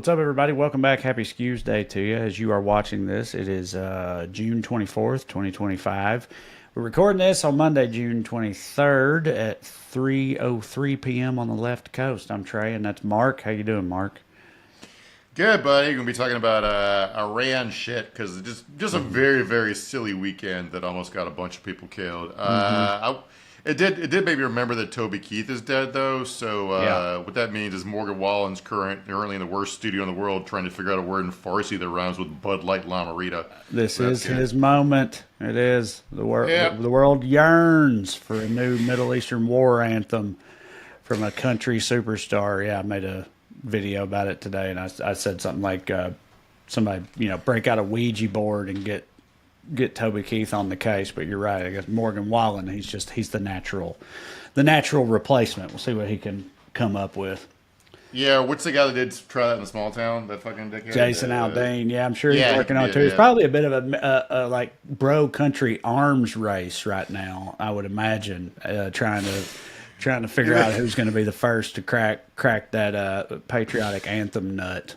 What's up, everybody? Welcome back. Happy Skews Day to you. As you are watching this, it is June 24th, 2025. We're recording this on Monday, June 23rd at 3:03 p.m. on the left coast. I'm Trey, and that's Mark. How you doing, Mark? Good, buddy. We're gonna be talking about Iran shit because it's just a very silly weekend that almost got a bunch of people killed. It did make me remember that Toby Keith is dead though. So Yeah, what that means is Morgan Wallen's currently in the worst studio in the world trying to figure out a word in Farsi that rhymes with Bud Light Lamarita. this So that's is good. his moment. It is. Yeah. The world yearns for a new Middle Eastern war anthem from a country superstar. Yeah, I made a video about it today, and I said something like, somebody, break out a Ouija board and get Toby Keith on the case. But you're right. I guess Morgan Wallen, he's the natural replacement. We'll see what he can come up with. Yeah. What's the guy that did try that in a small town? That fucking dickhead. Jason Aldean, yeah, I'm sure he's Yeah. working on it too. It's Yeah. probably a bit of a like bro country arms race right now. I would imagine trying to figure out who's going to be the first to crack that patriotic anthem nut.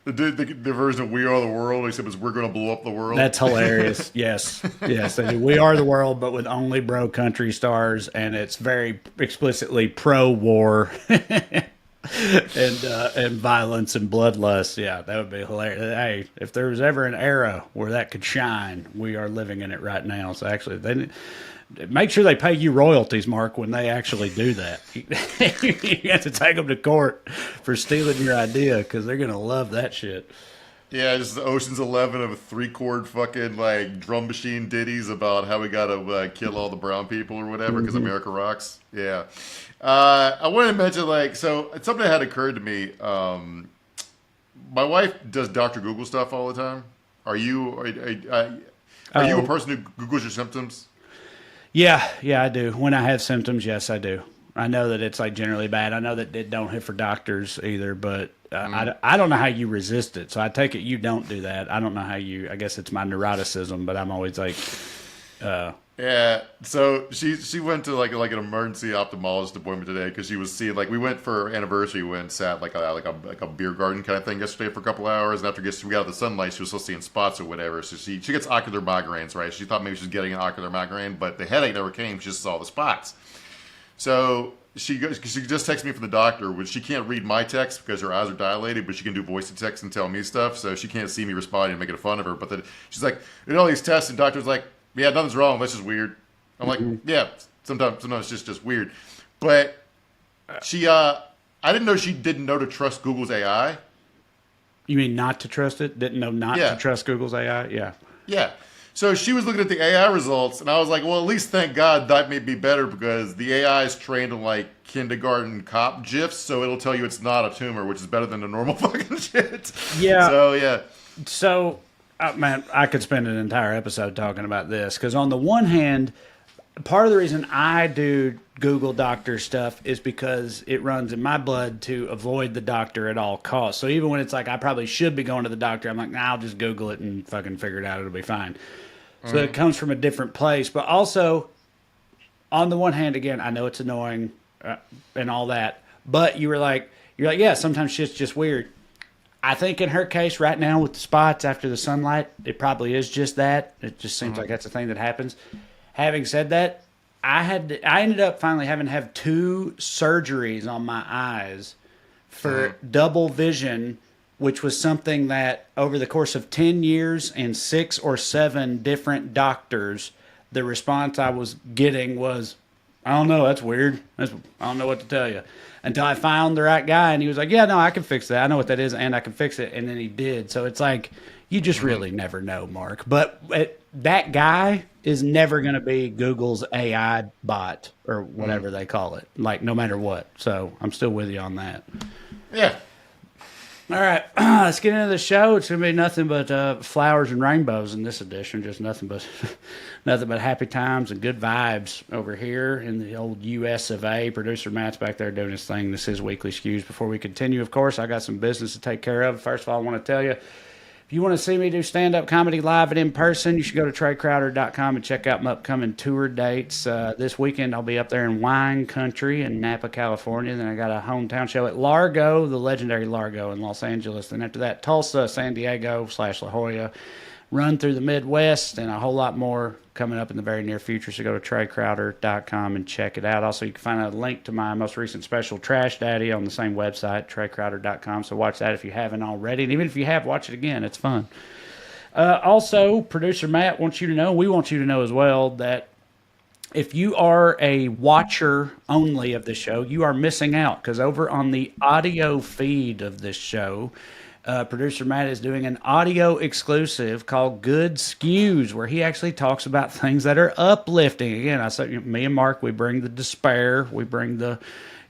The version of "We Are the World," except it's "We're gonna blow up the world." That's hilarious. Yes, yes, they do. We are the world, but with only bro country stars, and it's very explicitly pro-war and violence and bloodlust. Yeah, that would be hilarious. Hey, if there was ever an era where that could shine, we are living in it right now. So actually, make sure they pay you royalties, Mark, when they actually do that. You have to take them to court for stealing your idea because they're gonna love that shit. Yeah, just the Ocean's 11 of 3-chord fucking like drum machine ditties about how we gotta kill all the brown people or whatever because America rocks. Yeah, I wanted to mention so it's something that had occurred to me. My wife does Dr. Google stuff all the time. Are you a Oh, person who Googles your symptoms? yeah, I do. When I have symptoms, yes, I do. I know that it's like generally bad. I know that it don't hit for doctors either, but I don't know how you resist it. So I take it you don't do that. I don't know how you. I guess it's my neuroticism, but I'm always like, uh, Yeah, so she went to like an emergency ophthalmologist appointment today because she was seeing we went for our anniversary. We went and sat like a beer garden kind of thing yesterday for a couple hours, and after we got out of the sunlight, she was still seeing spots or whatever. So she gets ocular migraines, right? She thought maybe she was getting an ocular migraine, but the headache never came. She just saw the spots. So she just texted me from the doctor, which she can't read my text because her eyes are dilated, but she can do voice to text and tell me stuff. So she can't see me responding and making fun of her. But then she's like, "We did all these tests," and doctor's like, "Yeah, nothing's wrong. That's just weird." I'm like, "Yeah, sometimes it's just weird." But I didn't know she didn't know to trust Google's AI. you mean not to trust it? Didn't know not to Yeah, trust Google's AI? Yeah. yeah. So she was looking at the AI results, and I was like, "Well, at least thank God that may be better because the AI is trained on kindergarten cop gifs, so it'll tell you it's not a tumor, which is better than the normal fucking shit." Yeah. So yeah, So, man, I could spend an entire episode talking about this because, on the one hand, part of the reason I do Google doctor stuff is because it runs in my blood to avoid the doctor at all costs. So, even when it's like I probably should be going to the doctor, I'm like, nah, I'll just Google it and fucking figure it out. It'll be fine. So, it comes from a different place. But also, on the one hand, again, I know it's annoying and all that, but you're like, yeah, sometimes shit's just weird. I think in her case right now with the spots after the sunlight, it probably is just that. It just seems like that's a thing that happens. Having said that, I ended up finally having to have 2 surgeries on my eyes for double vision, which was something that over the course of 10 years and 6 or 7 different doctors, the response I was getting was, I don't know, that's weird. I don't know what to tell you. Until I found the right guy, and he was like, yeah, no, I can fix that. I know what that is, and I can fix it. And then he did. So it's like, you just really never know, Mark. But that guy is never going to be Google's AI bot or whatever they call it, like no matter what. So I'm still with you on that. yeah. All right, let's get into the show. It's gonna be nothing but flowers and rainbows in this edition. Just nothing but nothing but happy times and good vibes over here in the old U.S. of A. Producer Matt's back there doing his thing. This is Weekly Skews. Before we continue, of course, I got some business to take care of. First of all, I want to tell you, If you want to see me do stand-up comedy live and in person, you should go to TreyCrowder.com and check out my upcoming tour dates. This weekend, I'll be up there in wine country in Napa, California. Then I got a hometown show at Largo, the legendary Largo in Los Angeles. Then after that, Tulsa, San Diego / La Jolla. Run through the Midwest, and a whole lot more coming up in the very near future. So go to TreyCrowder.com and check it out. Also, you can find a link to my most recent special, Trash Daddy, on the same website, TreyCrowder.com. So watch that if you haven't already. And even if you have, watch it again. It's fun. Also, producer Matt wants you to know, we want you to know as well, that if you are a watcher only of this show, you are missing out, because over on the audio feed of this show, producer Matt is doing an audio exclusive called Good Skews, where he actually talks about things that are uplifting. Again, I said, me and Mark, we bring the despair, we bring the,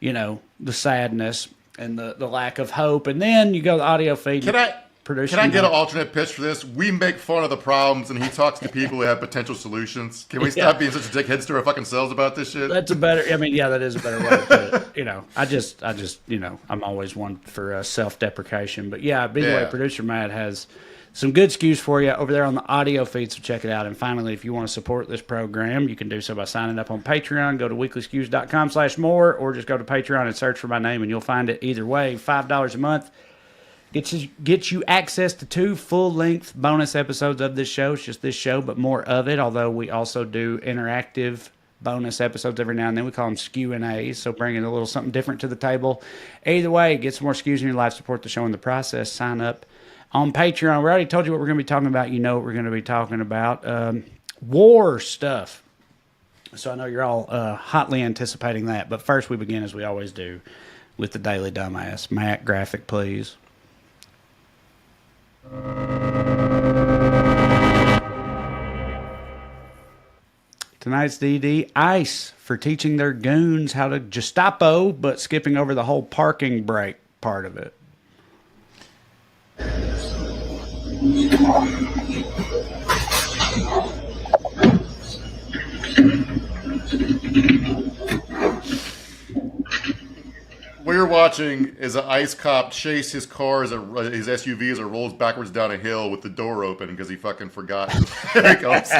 the sadness and the lack of hope. And then you go to the audio feed. Can I get an alternate pitch for this? We make fun of the problems, and he talks to people who have potential solutions. Can we stop being such a dickheads to our fucking selves about this shit? That's a better. I mean, that is a better way to put it. I just, I'm always one for self-deprecation. But anyway, producer Matt has some good skews for you over there on the audio feed, so check it out. And finally, if you want to support this program, you can do so by signing up on Patreon. Go to weeklyskews.com/more, or just go to Patreon and search for my name, and you'll find it either way. $5 a month. Gets you access to 2 full-length bonus episodes of this show. It's just this show, but more of it, although we also do interactive bonus episodes every now and then. We call them Q&As, so bringing a little something different to the table. Either way, get some more skews in your life, support the show in the process. Sign up on Patreon. We already told you what we're going to be talking about. You know what we're going to be talking about. War stuff. So I know you're all hotly anticipating that. But first we begin, as we always do, with the Daily Dumbass. Matt, graphic, please. Tonight's DD, ICE for teaching their goons how to Gestapo, but skipping over the whole parking brake part of it. What you're watching is an ICE cop chase his car, his SUV, as it rolls backwards down a hill with the door open because he fucking forgot. There he goes.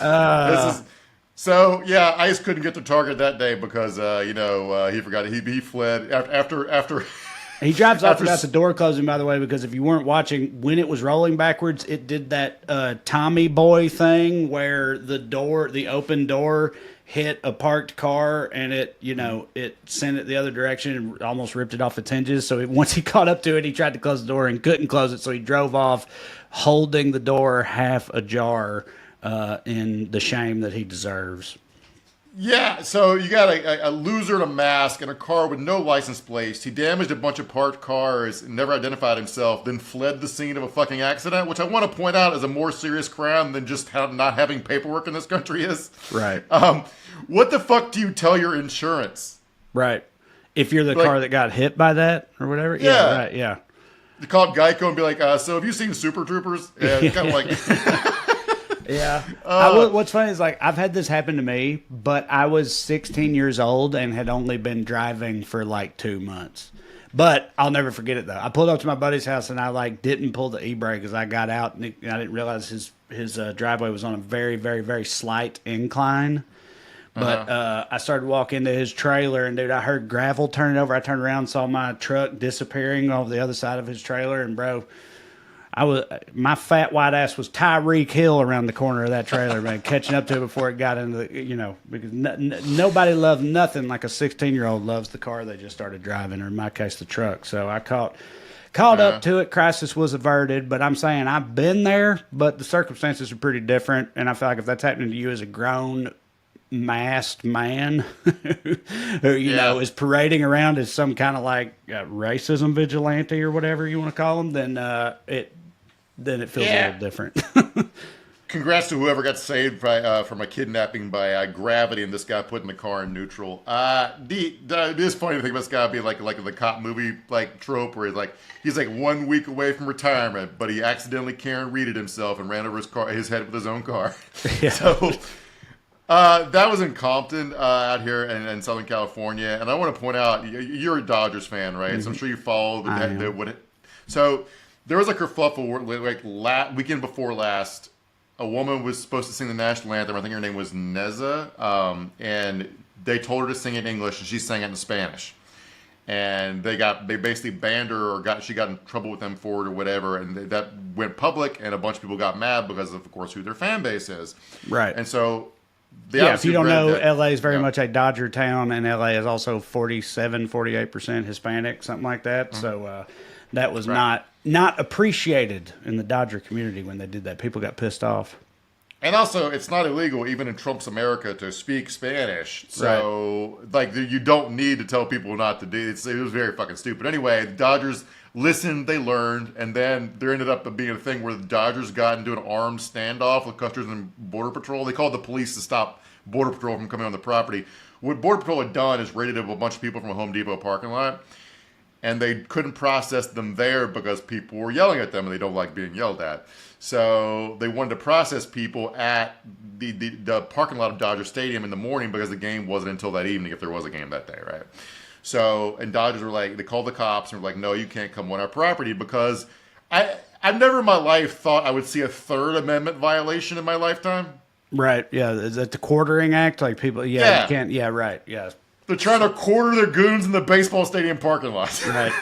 ICE couldn't get to Target that day because he forgot. He fled after. He drives off without the door closing, by the way, because if you weren't watching, when it was rolling backwards, it did that Tommy Boy thing where the open door hit a parked car, and it sent it the other direction and almost ripped it off its hinges. So once he caught up to it, he tried to close the door and couldn't close it. So he drove off holding the door half ajar in the shame that he deserves. Yeah, so you got a loser in a mask and a car with no license plates. He damaged a bunch of parked cars, never identified himself, then fled the scene of a fucking accident, which I want to point out is a more serious crime than just not having paperwork in this country is. Right. What the fuck do you tell your insurance? Right. If you're the car that got hit by that or whatever? Yeah. Right, yeah. You call up Geico and be like, so have you seen Super Troopers? Yeah, it's kind of like... Yeah. What's funny is, I've had this happen to me, but I was 16 years old and had only been driving for 2 months. But I'll never forget it, though. I pulled up to my buddy's house and I didn't pull the e-brake as I got out, and I didn't realize his driveway was on a very, very, very slight incline. But I started walking into his trailer, and dude, I heard gravel turning over. I turned around, saw my truck disappearing over the other side of his trailer, and bro, my fat white ass was Tyreek Hill around the corner of that trailer, man, catching up to it before it got into the, because nobody loves nothing like a 16-year-old loves the car they just started driving, or in my case, the truck. So I caught up to it. Crisis was averted, but I'm saying I've been there, but the circumstances are pretty different. And I feel like if that's happening to you as a grown masked man who is parading around as some kind of racism vigilante or whatever you want to call him, then it feels a little different. Congrats to whoever got saved from a kidnapping by gravity, and this guy putting the car in neutral. It is funny to think about this guy being like the cop movie trope where he's 1 week away from retirement, but he accidentally Karen Reeded himself and ran over his head with his own car. Yeah. So that was in Compton out here in Southern California, and I want to point out you're a Dodgers fan, right? Mm-hmm. So I'm sure you follow So there was a kerfuffle where, weekend before last, a woman was supposed to sing the national anthem. I think her name was Neza, and they told her to sing it in English, and she sang it in Spanish. And they basically banned her, or she got in trouble with them for it or whatever, and that went public, and a bunch of people got mad because of course, who their fan base is. Right. And so, if you don't know, LA is very much a Dodger town, and LA is also 48% Hispanic, something like that. Mm-hmm. So that was not appreciated in the Dodger community when they did that. People got pissed off. And also, it's not illegal, even in Trump's America, to speak Spanish. So, you don't need to tell people not to do it. It was very fucking stupid. Anyway, the Dodgers listened, they learned, and then there ended up being a thing where the Dodgers got into an armed standoff with Customs and Border Patrol. They called the police to stop Border Patrol from coming on the property. What Border Patrol had done is raided up a bunch of people from a Home Depot parking lot, and they couldn't process them there because people were yelling at them, and they don't like being yelled at. So they wanted to process people at the parking lot of Dodger Stadium in the morning because the game wasn't until that evening, if there was a game that day, right? So, and Dodgers were like, they called the cops and were like, no, you can't come on our property, because I've never in my life thought I would see a Third Amendment violation in my lifetime. Right, yeah. Is that the Quartering Act? Like people, you can't, right, yeah. They're trying to quarter their goons in the baseball stadium parking lot. Right.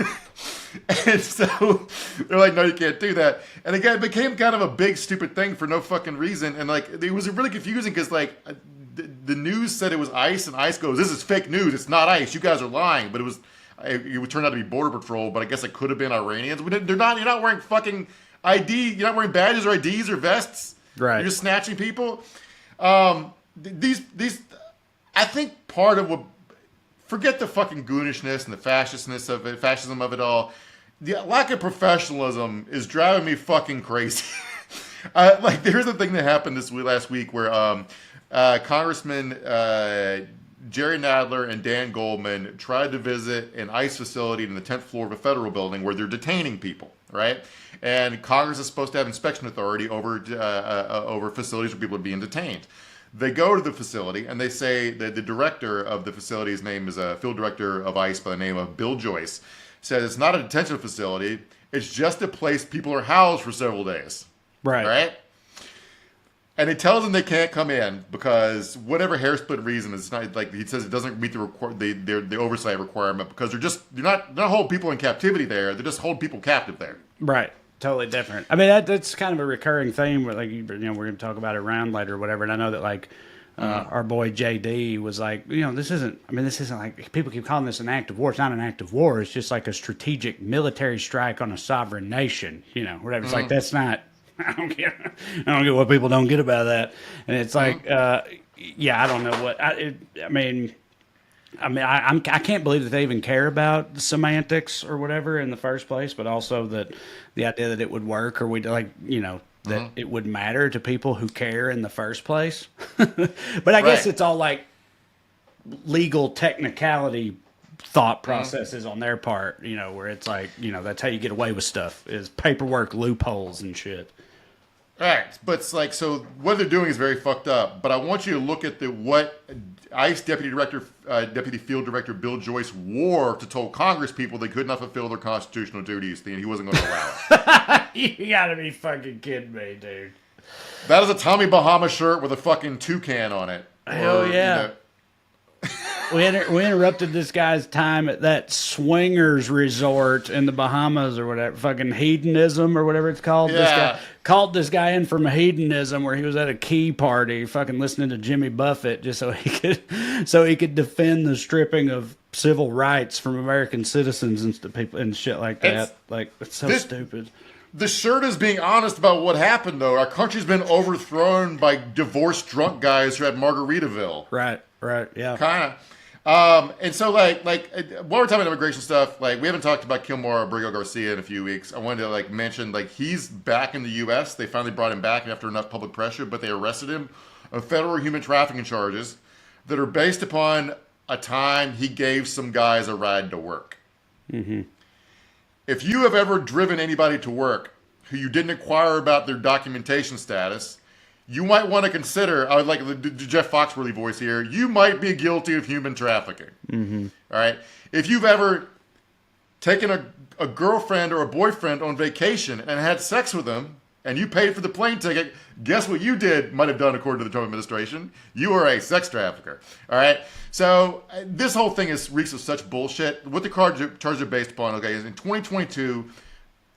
And so they're like, no, you can't do that. And again, it became kind of a big, stupid thing for no fucking reason. And it was really confusing because the news said it was ICE, and ICE goes, this is fake news. It's not ICE. You guys are lying. But it turned out to be Border Patrol, but I guess it could have been Iranians. You're not wearing fucking ID. You're not wearing badges or IDs or vests. Right. You're just snatching people. These, I think part of what, forget the fucking goonishness and the fascism of it all. The lack of professionalism is driving me fucking crazy. Here's the thing that happened last week where Congressman Jerry Nadler and Dan Goldman tried to visit an ICE facility in the 10th floor of a federal building where they're detaining people, right? And Congress is supposed to have inspection authority over facilities where people are being detained. They go to the facility, and they say that the director of the facility, his name is a field director of ICE by the name of Bill Joyce, says it's not a detention facility. It's just a place people are housed for several days. Right? And it tells them they can't come in because whatever hair split reason, it's not like he says it doesn't meet the oversight requirement because they're not holding people in captivity there. They're just holding people captive there. Right. Totally different. I mean, that's kind of a recurring theme where, we're going to talk about it around later or whatever. And I know that, our boy JD was like, this isn't like, people keep calling this an act of war. It's not an act of war. It's just like a strategic military strike on a sovereign nation, whatever. It's like, that's not, I don't get what people don't get about that. And it's like, I don't know what, I can't believe that they even care about the semantics or whatever in the first place, but also that the idea that it would work or that it would matter to people who care in the first place. But I guess it's all like legal technicality thought processes on their part, where it's like, that's how you get away with stuff is paperwork loopholes and shit. Right, but it's like, so what they're doing is very fucked up. But I want you to look at what ICE Deputy Field Director Bill Joyce wore to tell Congress people they could not fulfill their constitutional duties, and he wasn't going to allow it. You gotta be fucking kidding me, dude. That is a Tommy Bahama shirt with a fucking toucan on it. Hell yeah. We interrupted this guy's time at that swingers resort in the Bahamas or whatever, fucking hedonism or whatever it's called. Yeah. This guy called this guy in from hedonism where he was at a key party, fucking listening to Jimmy Buffett just so he could defend the stripping of civil rights from American citizens and people and shit like that. It's so stupid. The shirt is being honest about what happened, though. Our country's been overthrown by divorced drunk guys who had Margaritaville. Right, yeah. Kind of. And so, while we're talking about immigration stuff, we haven't talked about Kilmar Abrego Garcia in a few weeks. I wanted to, mention, he's back in the U.S. They finally brought him back after enough public pressure, but they arrested him on federal human trafficking charges that are based upon a time he gave some guys a ride to work. Mm-hmm. If you have ever driven anybody to work who you didn't inquire about their documentation status, you might want to consider, I would like the Jeff Foxworthy voice here, you might be guilty of human trafficking. Mm-hmm. All right? If you've ever taken a girlfriend or a boyfriend on vacation and had sex with them, and you paid for the plane ticket, guess what you might have done according to the Trump administration? You are a sex trafficker. All right? So this whole thing reeks of such bullshit. What the charges are based upon, okay, is in 2022,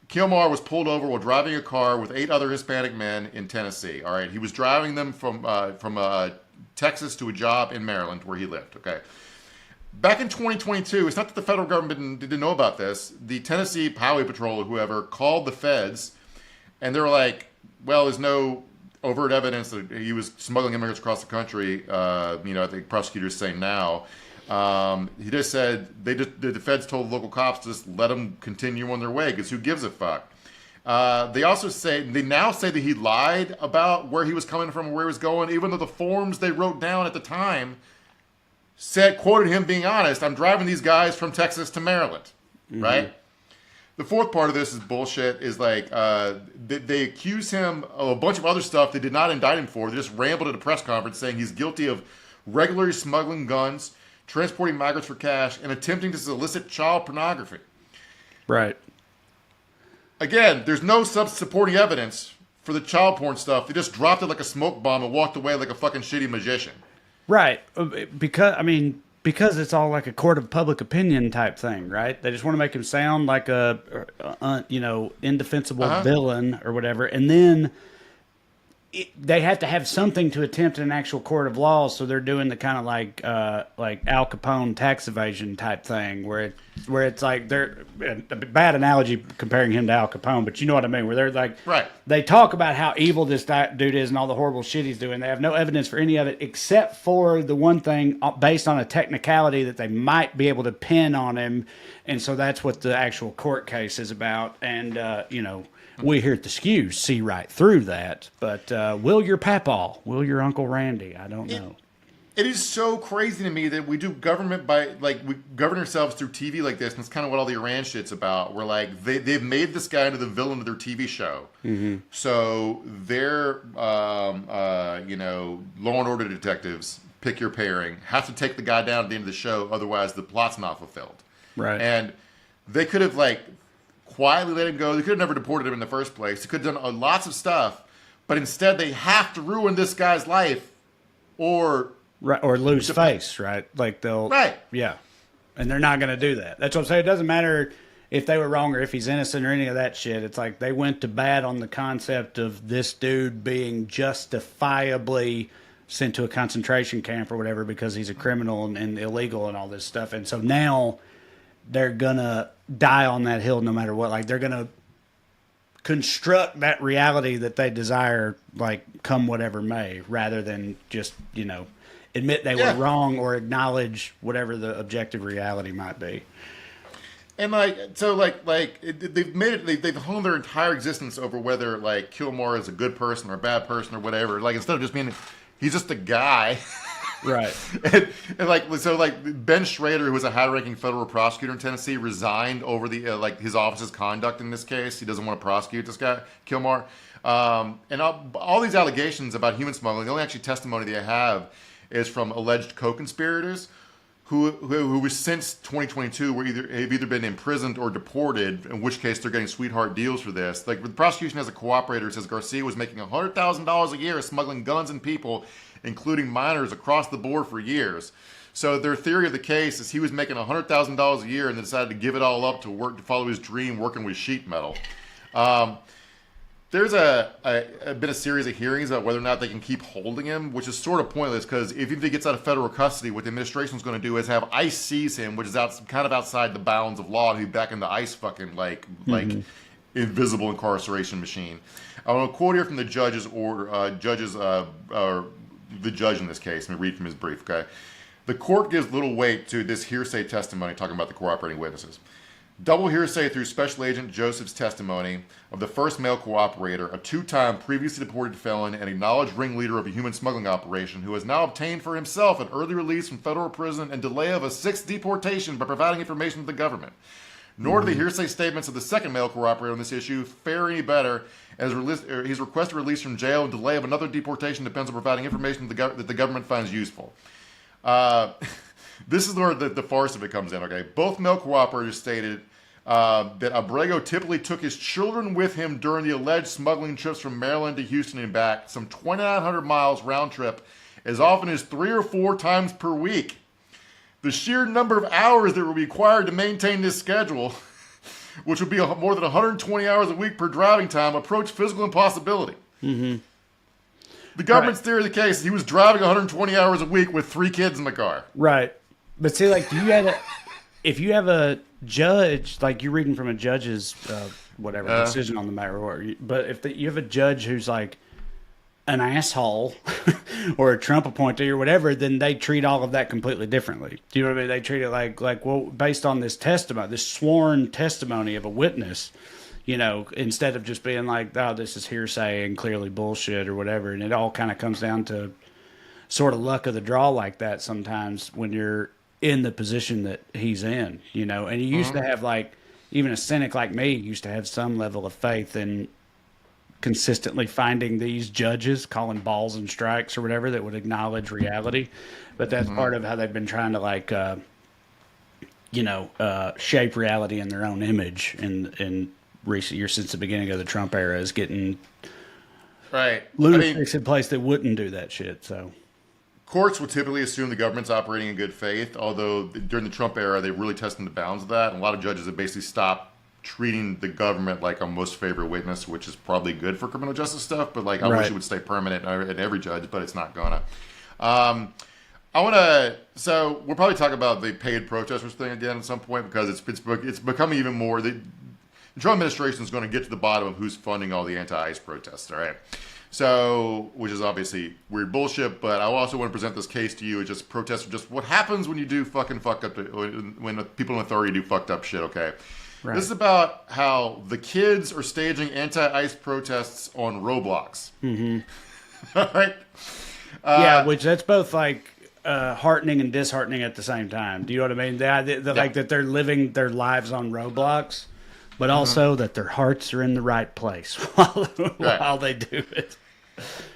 Kilmar was pulled over while driving a car with 8 other Hispanic men in Tennessee. All right? He was driving them from Texas to a job in Maryland where he lived, okay? Back in 2022, it's not that the federal government didn't know about this. The Tennessee Highway Patrol or whoever called the feds, and they were like, well, there's no overt evidence that he was smuggling immigrants across the country. I think prosecutors say now. He just said, the feds told the local cops to just let them continue on their way, because who gives a fuck? They now say that he lied about where he was coming from and where he was going, even though the forms they wrote down at the time quoted him being honest. I'm driving these guys from Texas to Maryland, right? The fourth part of this is bullshit. Is like they accuse him of a bunch of other stuff they did not indict him for. They just rambled at a press conference saying he's guilty of regularly smuggling guns, transporting migrants for cash, and attempting to solicit child pornography. Right. Again, there's no supporting evidence for the child porn stuff. They just dropped it like a smoke bomb and walked away like a fucking shitty magician. Right. Because it's all like a court of public opinion type thing, right? They just want to make him sound like a indefensible villain or whatever. And then they have to have something to attempt in an actual court of law, so they're doing the kind of like Al Capone tax evasion type thing, where it's like they're a bad analogy comparing him to Al Capone, but you know what I mean, where they're like, right. They talk about how evil this dude is and all the horrible shit he's doing. They have no evidence for any of it except for the one thing based on a technicality that they might be able to pin on him, and so that's what the actual court case is about. And we here at the Skews see right through that, but will your papaw, will your Uncle Randy? I don't know. It is so crazy to me that we do government we govern ourselves through TV like this, and it's kind of what all the Iran shit's about. Where like they've made this guy into the villain of their TV show, so their law and order detectives, pick your pairing, have to take the guy down at the end of the show, otherwise the plot's not fulfilled. Right, and they could have quietly let him go. They could have never deported him in the first place. They could have done lots of stuff, but instead they have to ruin this guy's life, or lose face, right? Like yeah, and they're not going to do that. That's what I'm saying. It doesn't matter if they were wrong or if he's innocent or any of that shit. It's like they went to bat on the concept of this dude being justifiably sent to a concentration camp or whatever because he's a criminal and illegal and all this stuff. And so now they're gonna die on that hill no matter what. Like they're gonna construct that reality that they desire, like come whatever may, rather than just admit they were wrong or acknowledge whatever the objective reality might be. And they've made it. They've honed their entire existence over whether Kilmar is a good person or a bad person or whatever. Instead of just being, he's just a guy. Right. and Ben Schrader, who was a high-ranking federal prosecutor in Tennessee, resigned over the his office's conduct in this case. He doesn't want to prosecute this guy, Kilmar. And all these allegations about human smuggling, the only actually testimony they have is from alleged co-conspirators who since 2022 have either been imprisoned or deported, in which case they're getting sweetheart deals for this. The prosecution has a cooperator says Garcia was making $100,000 a year smuggling guns and people, including minors, across the board for years. So their theory of the case is he was making $100,000 a year and then decided to give it all up to follow his dream working with sheet metal. There's been a series of hearings about whether or not they can keep holding him, which is sort of pointless because if he gets out of federal custody, what the administration is going to do is have ICE seize him, which is kind of outside the bounds of law, and he's back in the ICE fucking invisible incarceration machine. I want to quote here from the judge's order, or the judge in this case. Let me read from his brief. Okay, the court gives little weight to this hearsay testimony talking about the cooperating witnesses. Double hearsay through Special Agent Joseph's testimony of the first male cooperator, a two-time previously deported felon and acknowledged ringleader of a human smuggling operation who has now obtained for himself an early release from federal prison and delay of a sixth deportation by providing information to the government. Nor do the hearsay statements of the second male cooperator on this issue fare any better, as his requested release from jail and delay of another deportation depends on providing information that the government finds useful. This is where the farce of it comes in, okay? Both male cooperators stated that Abrego typically took his children with him during the alleged smuggling trips from Maryland to Houston and back, some 2,900 miles round trip, as often as 3 or 4 times per week. The sheer number of hours that were required to maintain this schedule, which would be more than 120 hours a week per driving time, approached physical impossibility. Mm-hmm. The government's theory of the case is he was driving 120 hours a week with 3 kids in the car. Right. But see, like, if you have a judge, like you're reading from a judge's decision on the matter, but if you have a judge who's like an asshole or a Trump appointee or whatever, then they treat all of that completely differently. Do you know what I mean? They treat it like well, based on this testimony, this sworn testimony of a witness, you know, instead of just being like, oh, this is hearsay and clearly bullshit or whatever. And it all kind of comes down to sort of luck of the draw like that sometimes when you're in the position that he's in, you know. And you used to have, like, even a cynic like me used to have some level of faith in consistently finding these judges calling balls and strikes or whatever that would acknowledge reality. But that's part of how they've been trying to, like, shape reality in their own image in recent years since the beginning of the Trump era, is getting lunatics in place that wouldn't do that shit. So courts would typically assume the government's operating in good faith, although during the Trump era, they really tested the bounds of that. And a lot of judges have basically stopped treating the government like a most favored witness, which is probably good for criminal justice stuff. But, like, I wish it would stay permanent in every judge, but it's not gonna. So we'll probably talk about the paid protesters thing again at some point, because it's becoming even more. The Trump administration is going to get to the bottom of who's funding all the anti-ICE protests, all right? So, which is obviously weird bullshit, but I also want to present this case to you as just protests are just what happens when you do fucking fuck up, when people in authority do fucked up shit, okay? Right. This is about how the kids are staging anti-ICE protests on Roblox. Mm-hmm. All right? Yeah, which that's both, like, heartening and disheartening at the same time. Do you know what I mean? Like, that they're living their lives on Roblox, but also that their hearts are in the right place while they do it.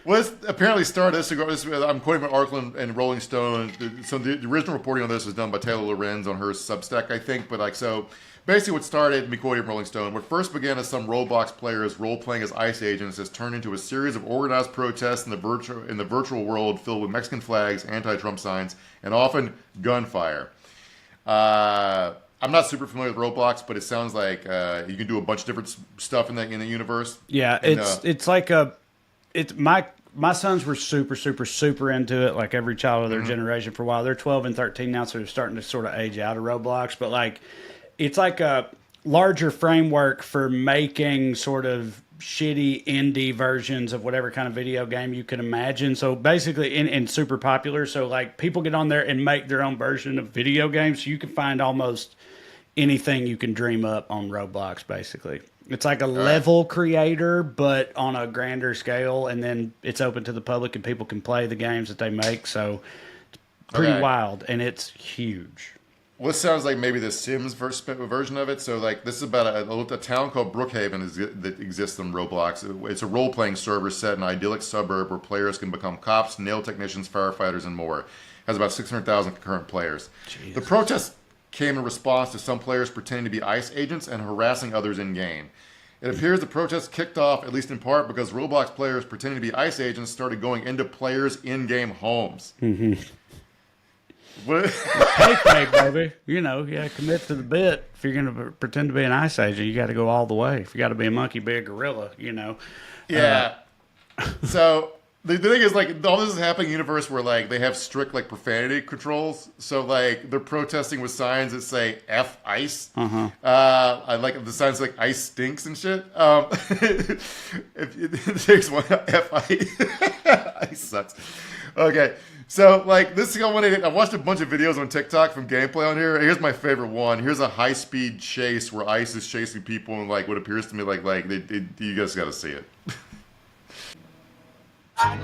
Well, this apparently started. I'm quoting an article in Rolling Stone. So the original reporting on this was done by Taylor Lorenz on her Substack, I think. But, like, so basically what started, me quoting Rolling Stone, what first began as some Roblox players role-playing as ICE agents has turned into a series of organized protests in the virtual world filled with Mexican flags, anti-Trump signs, and often gunfire. I'm not super familiar with Roblox, but it sounds like you can do a bunch of different stuff in the universe. Yeah, it's like my sons were super, super, super into it, like every child of their generation for a while. They're 12 and 13 now, so they're starting to sort of age out of Roblox. But, like, it's like a larger framework for making sort of shitty indie versions of whatever kind of video game you can imagine. So basically, and super popular. So, like, people get on there and make their own version of video games. So you can find almost anything you can dream up on Roblox, basically. It's like a level creator, but on a grander scale, and then it's open to the public and people can play the games that they make. So it's pretty wild, and it's huge. Well, this sounds like maybe the Sims version of it. So, like, this is about a town called Brookhaven that exists on Roblox. It's a role-playing server set in an idyllic suburb where players can become cops, nail technicians, firefighters, and more. It has about 600,000 concurrent players. Jesus. The protest came in response to some players pretending to be ICE agents and harassing others in-game. It appears the protest kicked off, at least in part, because Roblox players pretending to be ICE agents started going into players' in-game homes. Mm-hmm. Hey, baby. You know, commit to the bit. If you're going to pretend to be an ICE agent, you got to go all the way. If you got to be a monkey, be a gorilla, you know. Yeah. So the thing is, like, all this is happening in a universe where, like, they have strict, like, profanity controls. So, like, they're protesting with signs that say F ICE. I like the signs like ICE stinks and shit. If it takes one F ICE sucks. Okay. So, like, this is I watched a bunch of videos on TikTok from gameplay on here. Here's my favorite one. Here's a high-speed chase where ICE is chasing people in, like, what appears to me like you guys got to see it. All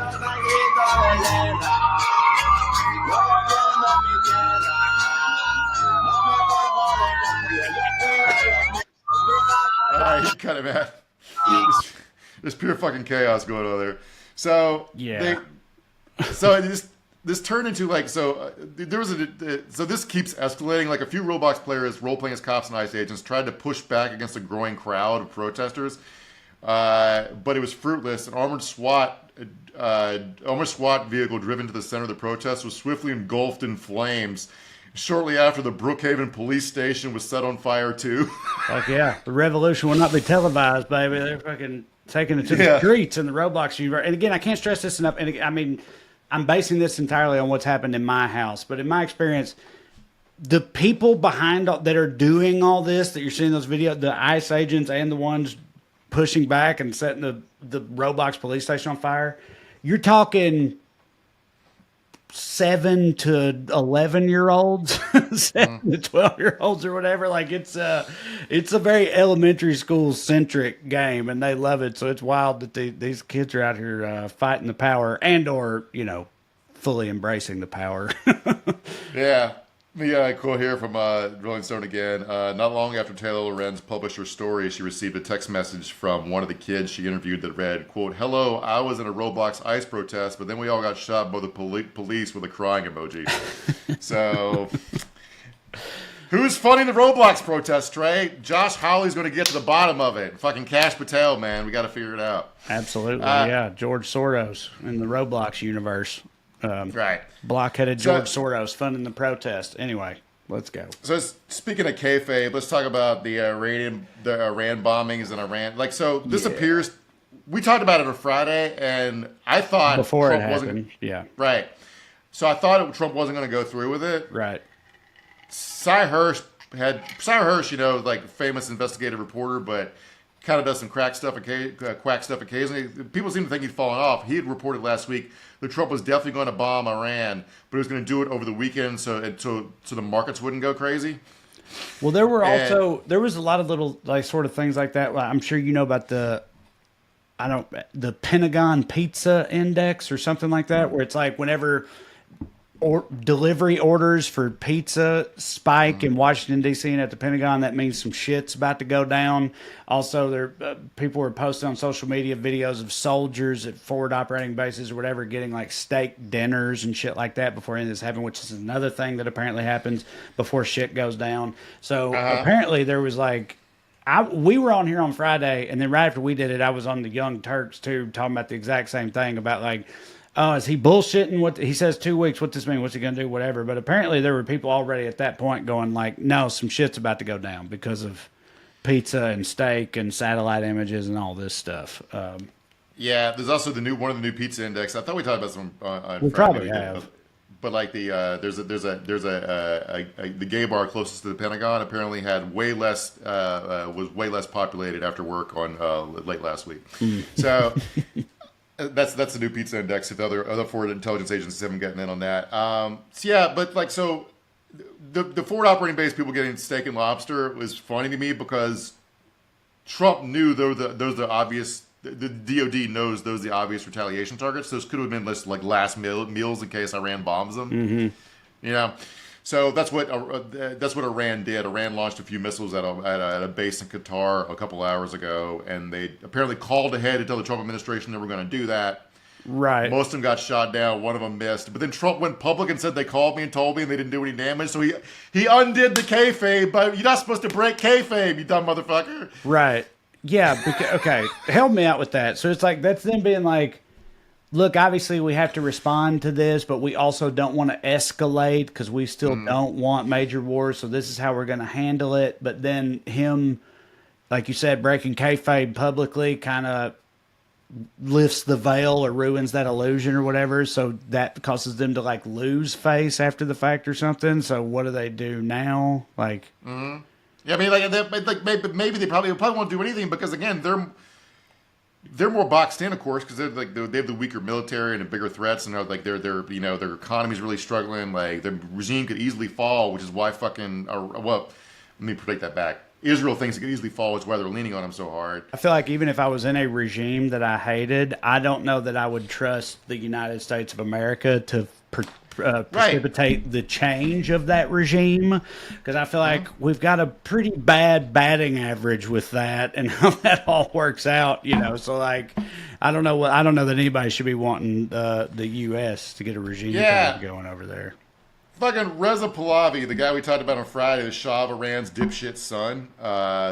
right, you cut it, man. There's pure fucking chaos going on there. So, yeah. So this this turned into like there was so this keeps escalating. Like a few Roblox players role playing as cops and ICE agents tried to push back against a growing crowd of protesters, but it was fruitless. An armored SWAT vehicle driven to the center of the protest was swiftly engulfed in flames. Shortly after, the Brookhaven police station was set on fire too. Fuck yeah, the revolution will not be televised, baby. They're fucking taking it to the streets in the Roblox universe. And again, I can't stress this enough. And I mean, I'm basing this entirely on what's happened in my house, but in my experience, the people behind that are doing all this, that you're seeing those videos, the ICE agents and the ones pushing back and setting the Roblox police station on fire, you're talking 7 to 11-year-olds, 7 to 12-year-olds or whatever. Like it's a very elementary school centric game, and they love it. So it's wild that these kids are out here fighting the power or fully embracing the power. Yeah. Yeah, quote here from Rolling Stone again. Not long after Taylor Lorenz published her story, she received a text message from one of the kids she interviewed that read, quote, "Hello, I was in a Roblox ICE protest, but then we all got shot by the police with a crying emoji." So, who's funding the Roblox protest, Trey? Josh Hawley's going to get to the bottom of it. Fucking Cash Patel, man. We got to figure it out. Absolutely, yeah. George Soros in the Roblox universe. Right. Blockheaded George Soros funding the protest. Anyway, let's go. So speaking of kayfabe, let's talk about the Iran bombings in Iran. Like, so this appears. We talked about it on Friday, and I thought before Trump it happened. wasn't. Yeah. Right. So I thought Trump wasn't going to go through with it. Right. Cy Hirsch, like famous investigative reporter, but kind of does some quack stuff occasionally. People seem to think he's fallen off. He had reported last week that Trump was definitely going to bomb Iran, but he was going to do it over the weekend so the markets wouldn't go crazy. Well, there was a lot of little like sort of things like that. I'm sure you know about the Pentagon Pizza Index or something like that, where it's like whenever delivery orders for pizza spike in Washington, D.C. and at the Pentagon, that means some shit's about to go down. Also, people were posting on social media videos of soldiers at forward operating bases or whatever getting like steak dinners and shit like that before any of this happened, which is another thing that apparently happens before shit goes down. So apparently there was like, we were on here on Friday, and then right after we did it, I was on the Young Turks too, talking about the exact same thing about like, oh, is he bullshitting? What he says 2 weeks? What this mean? What's he gonna do? Whatever. But apparently there were people already at that point going like, no, some shit's about to go down because of pizza and steak and satellite images and all this stuff. Yeah, there's also one of the new pizza index. I thought we talked about some on we Friday, probably have. But like there's the gay bar closest to the Pentagon apparently had was way less populated after work on late last week. So. That's the new pizza index. If other foreign intelligence agencies haven't gotten in on that, the forward operating base people getting steak and lobster was funny to me because Trump knew those are the obvious. The DoD knows those are the obvious retaliation targets. Those could have been like last meals in case Iran bombs them. Mm-hmm. You know. So that's what Iran did. Iran launched a few missiles at a base in Qatar a couple hours ago, and they apparently called ahead to tell the Trump administration they were going to do that. Right. Most of them got shot down. One of them missed. But then Trump went public and said they called me and told me and they didn't do any damage. So he undid the kayfabe. But you're not supposed to break kayfabe, you dumb motherfucker. Right. Yeah. Okay. Help me out with that. So it's like that's them being like, look, obviously we have to respond to this, but we also don't want to escalate because we still don't want major wars. So this is how we're going to handle it. But then him, like you said, breaking kayfabe publicly kind of lifts the veil or ruins that illusion or whatever. So that causes them to like lose face after the fact or something. So what do they do now? Like, yeah, I mean, maybe they probably won't do anything because again, they're more boxed in, of course, because they have the weaker military and the bigger threats, and their economy's really struggling. Like the regime could easily fall, which is why let me predict that back. Israel thinks it could easily fall, which is why they're leaning on him so hard. I feel like even if I was in a regime that I hated, I don't know that I would trust the United States of America to precipitate the change of that regime, because I feel like we've got a pretty bad batting average with that and how that all works out, so like I don't know that anybody should be wanting the U.S. to get a regime change going over there. Fucking Reza Pahlavi, the guy we talked about on Friday, the Shah of Iran's dipshit son,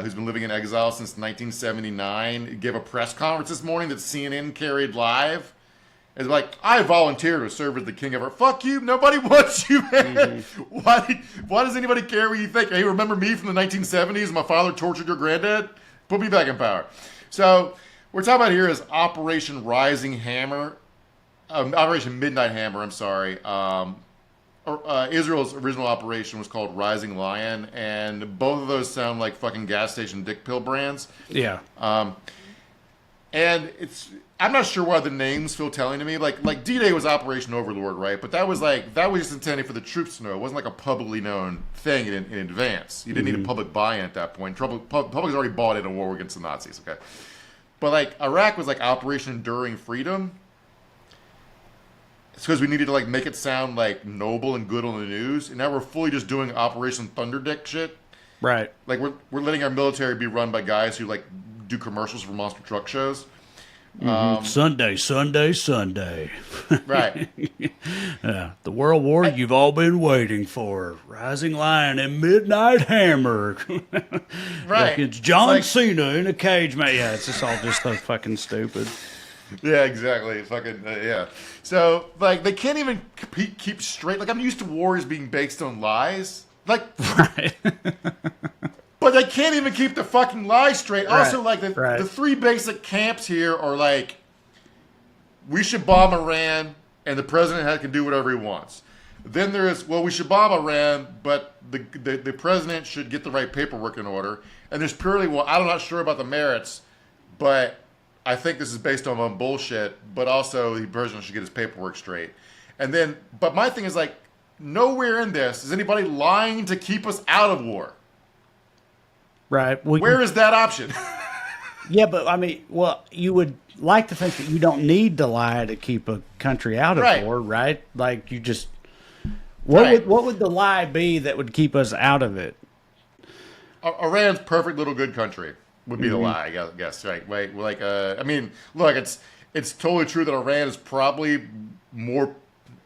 who's been living in exile since 1979, gave a press conference this morning that CNN carried live. It's like, I volunteer to serve as the king of our... Fuck you, nobody wants you, man. Why does anybody care what you think? Hey, remember me from the 1970s? My father tortured your granddad? Put me back in power. So, what we're talking about here is Operation Rising Hammer. Operation Midnight Hammer, I'm sorry. Israel's original operation was called Rising Lion, and both of those sound like fucking gas station dick pill brands. Yeah. And I'm not sure why the names feel telling to me. Like D-Day was Operation Overlord, right? But that was just intended for the troops to know. It wasn't like a publicly known thing in advance. You didn't need a public buy-in at that point. Public's already bought in a war against the Nazis, okay? But like Iraq was like Operation Enduring Freedom. It's because we needed to like make it sound like noble and good on the news, and now we're fully just doing Operation Thunderdick shit. Right. Like we're letting our military be run by guys who like do commercials for monster truck shows. Sunday. Right. The world war you've all been waiting for. Rising Lion and Midnight Hammer. Right. Like it's John Cena in a cage, man. Yeah, it's just all just so fucking stupid. Yeah, exactly. Fucking yeah. So like they can't even keep straight. Like I'm used to wars being based on lies. Like right. But they can't even keep the fucking lies straight. Right. Also, like the three basic camps here are like, we should bomb Iran and the president can do whatever he wants. Then there is, well, we should bomb Iran, but the president should get the right paperwork in order. And there's purely, well, I'm not sure about the merits, but I think this is based on bullshit, but also the president should get his paperwork straight. And then, but my thing is like, nowhere in this is anybody lying to keep us out of war. Right. Where is that option? Yeah, but I mean, well, you would like to think that you don't need to lie to keep a country out of war, right? Like you just, what would the lie be that would keep us out of it? Iran's perfect little good country would be the lie, I guess, right? Right. Like, I mean, look, it's totally true that Iran is probably more,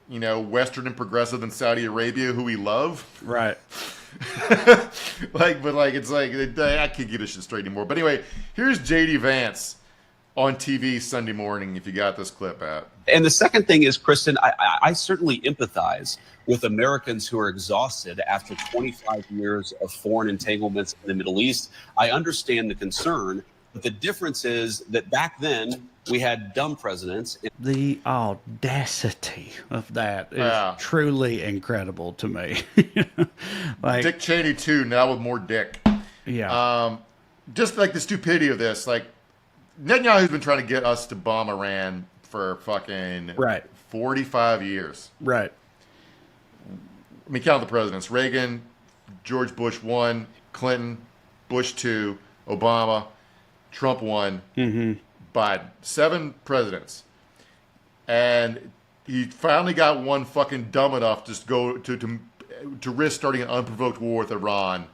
Western and progressive than Saudi Arabia, who we love. Right. It's like I can't get this shit straight anymore. But anyway, here's JD Vance on TV Sunday morning. If you got this clip out. And the second thing is, Kristen, I certainly empathize with Americans who are exhausted after 25 years of foreign entanglements in the Middle East. I understand the concern, but the difference is that back then we had dumb presidents. The audacity of that is truly incredible to me. Like Dick Cheney too, now with more dick. Yeah. Just like the stupidity of this, like Netanyahu's been trying to get us to bomb Iran for fucking 45 years. Right. I mean, count the presidents: Reagan, George Bush 1, Clinton, Bush 2, Obama, Trump 1. Mm-hmm. Biden. 7 presidents. And he finally got one fucking dumb enough to just go to risk starting an unprovoked war with Iran.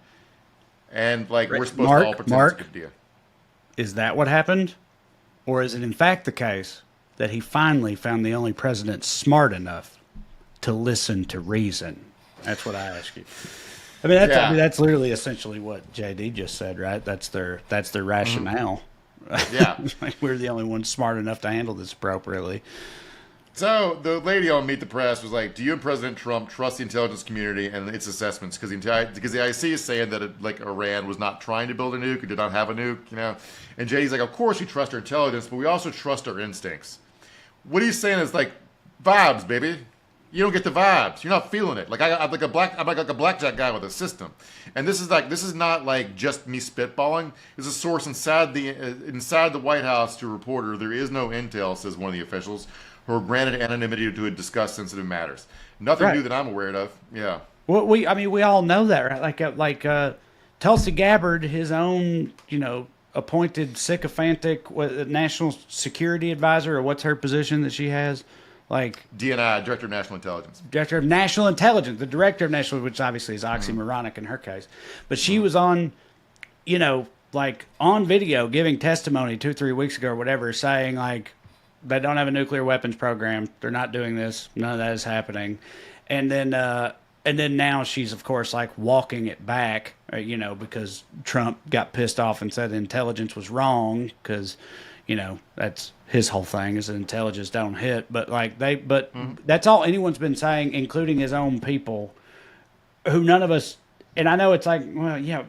And like we're supposed to all pretend it's a good deal. Is that what happened? Or is it in fact the case that he finally found the only president smart enough to listen to reason? That's what I ask you. I mean, that's literally essentially what JD just said, right? That's their rationale. Yeah. Like we're the only ones smart enough to handle this appropriately. So the lady on Meet the Press was like, do you and President Trump trust the intelligence community and its assessments? Because the IC is saying that Iran was not trying to build a nuke, it did not have a nuke, And JD's like, of course we trust our intelligence, but we also trust our instincts. What he's saying is like, vibes, baby. You don't get the vibes. You're not feeling it. Like I'm like a blackjack guy with a system, and this is not like just me spitballing. There's a source inside the White House to a reporter. There is no intel, says one of the officials, who are granted anonymity to discuss sensitive matters. Nothing new that I'm aware of. Yeah. Well, we all know that, right? Like Tulsi Gabbard, his own appointed sycophantic national security advisor, or what's her position that she has? Like DNI, Director of National Intelligence. Director of National Intelligence, the Director of National, which obviously is oxymoronic in her case. But she was on, you know, like on video giving testimony 2-3 weeks ago or whatever, saying like they don't have a nuclear weapons program. They're not doing this. None of that is happening. And then now she's, of course, like walking it back, you know, because Trump got pissed off and said the intelligence was wrong because, you know, that's his whole thing is that intelligence don't hit. But like that's all anyone's been saying, including his own people, who none of us. And I know it's like, well, yeah,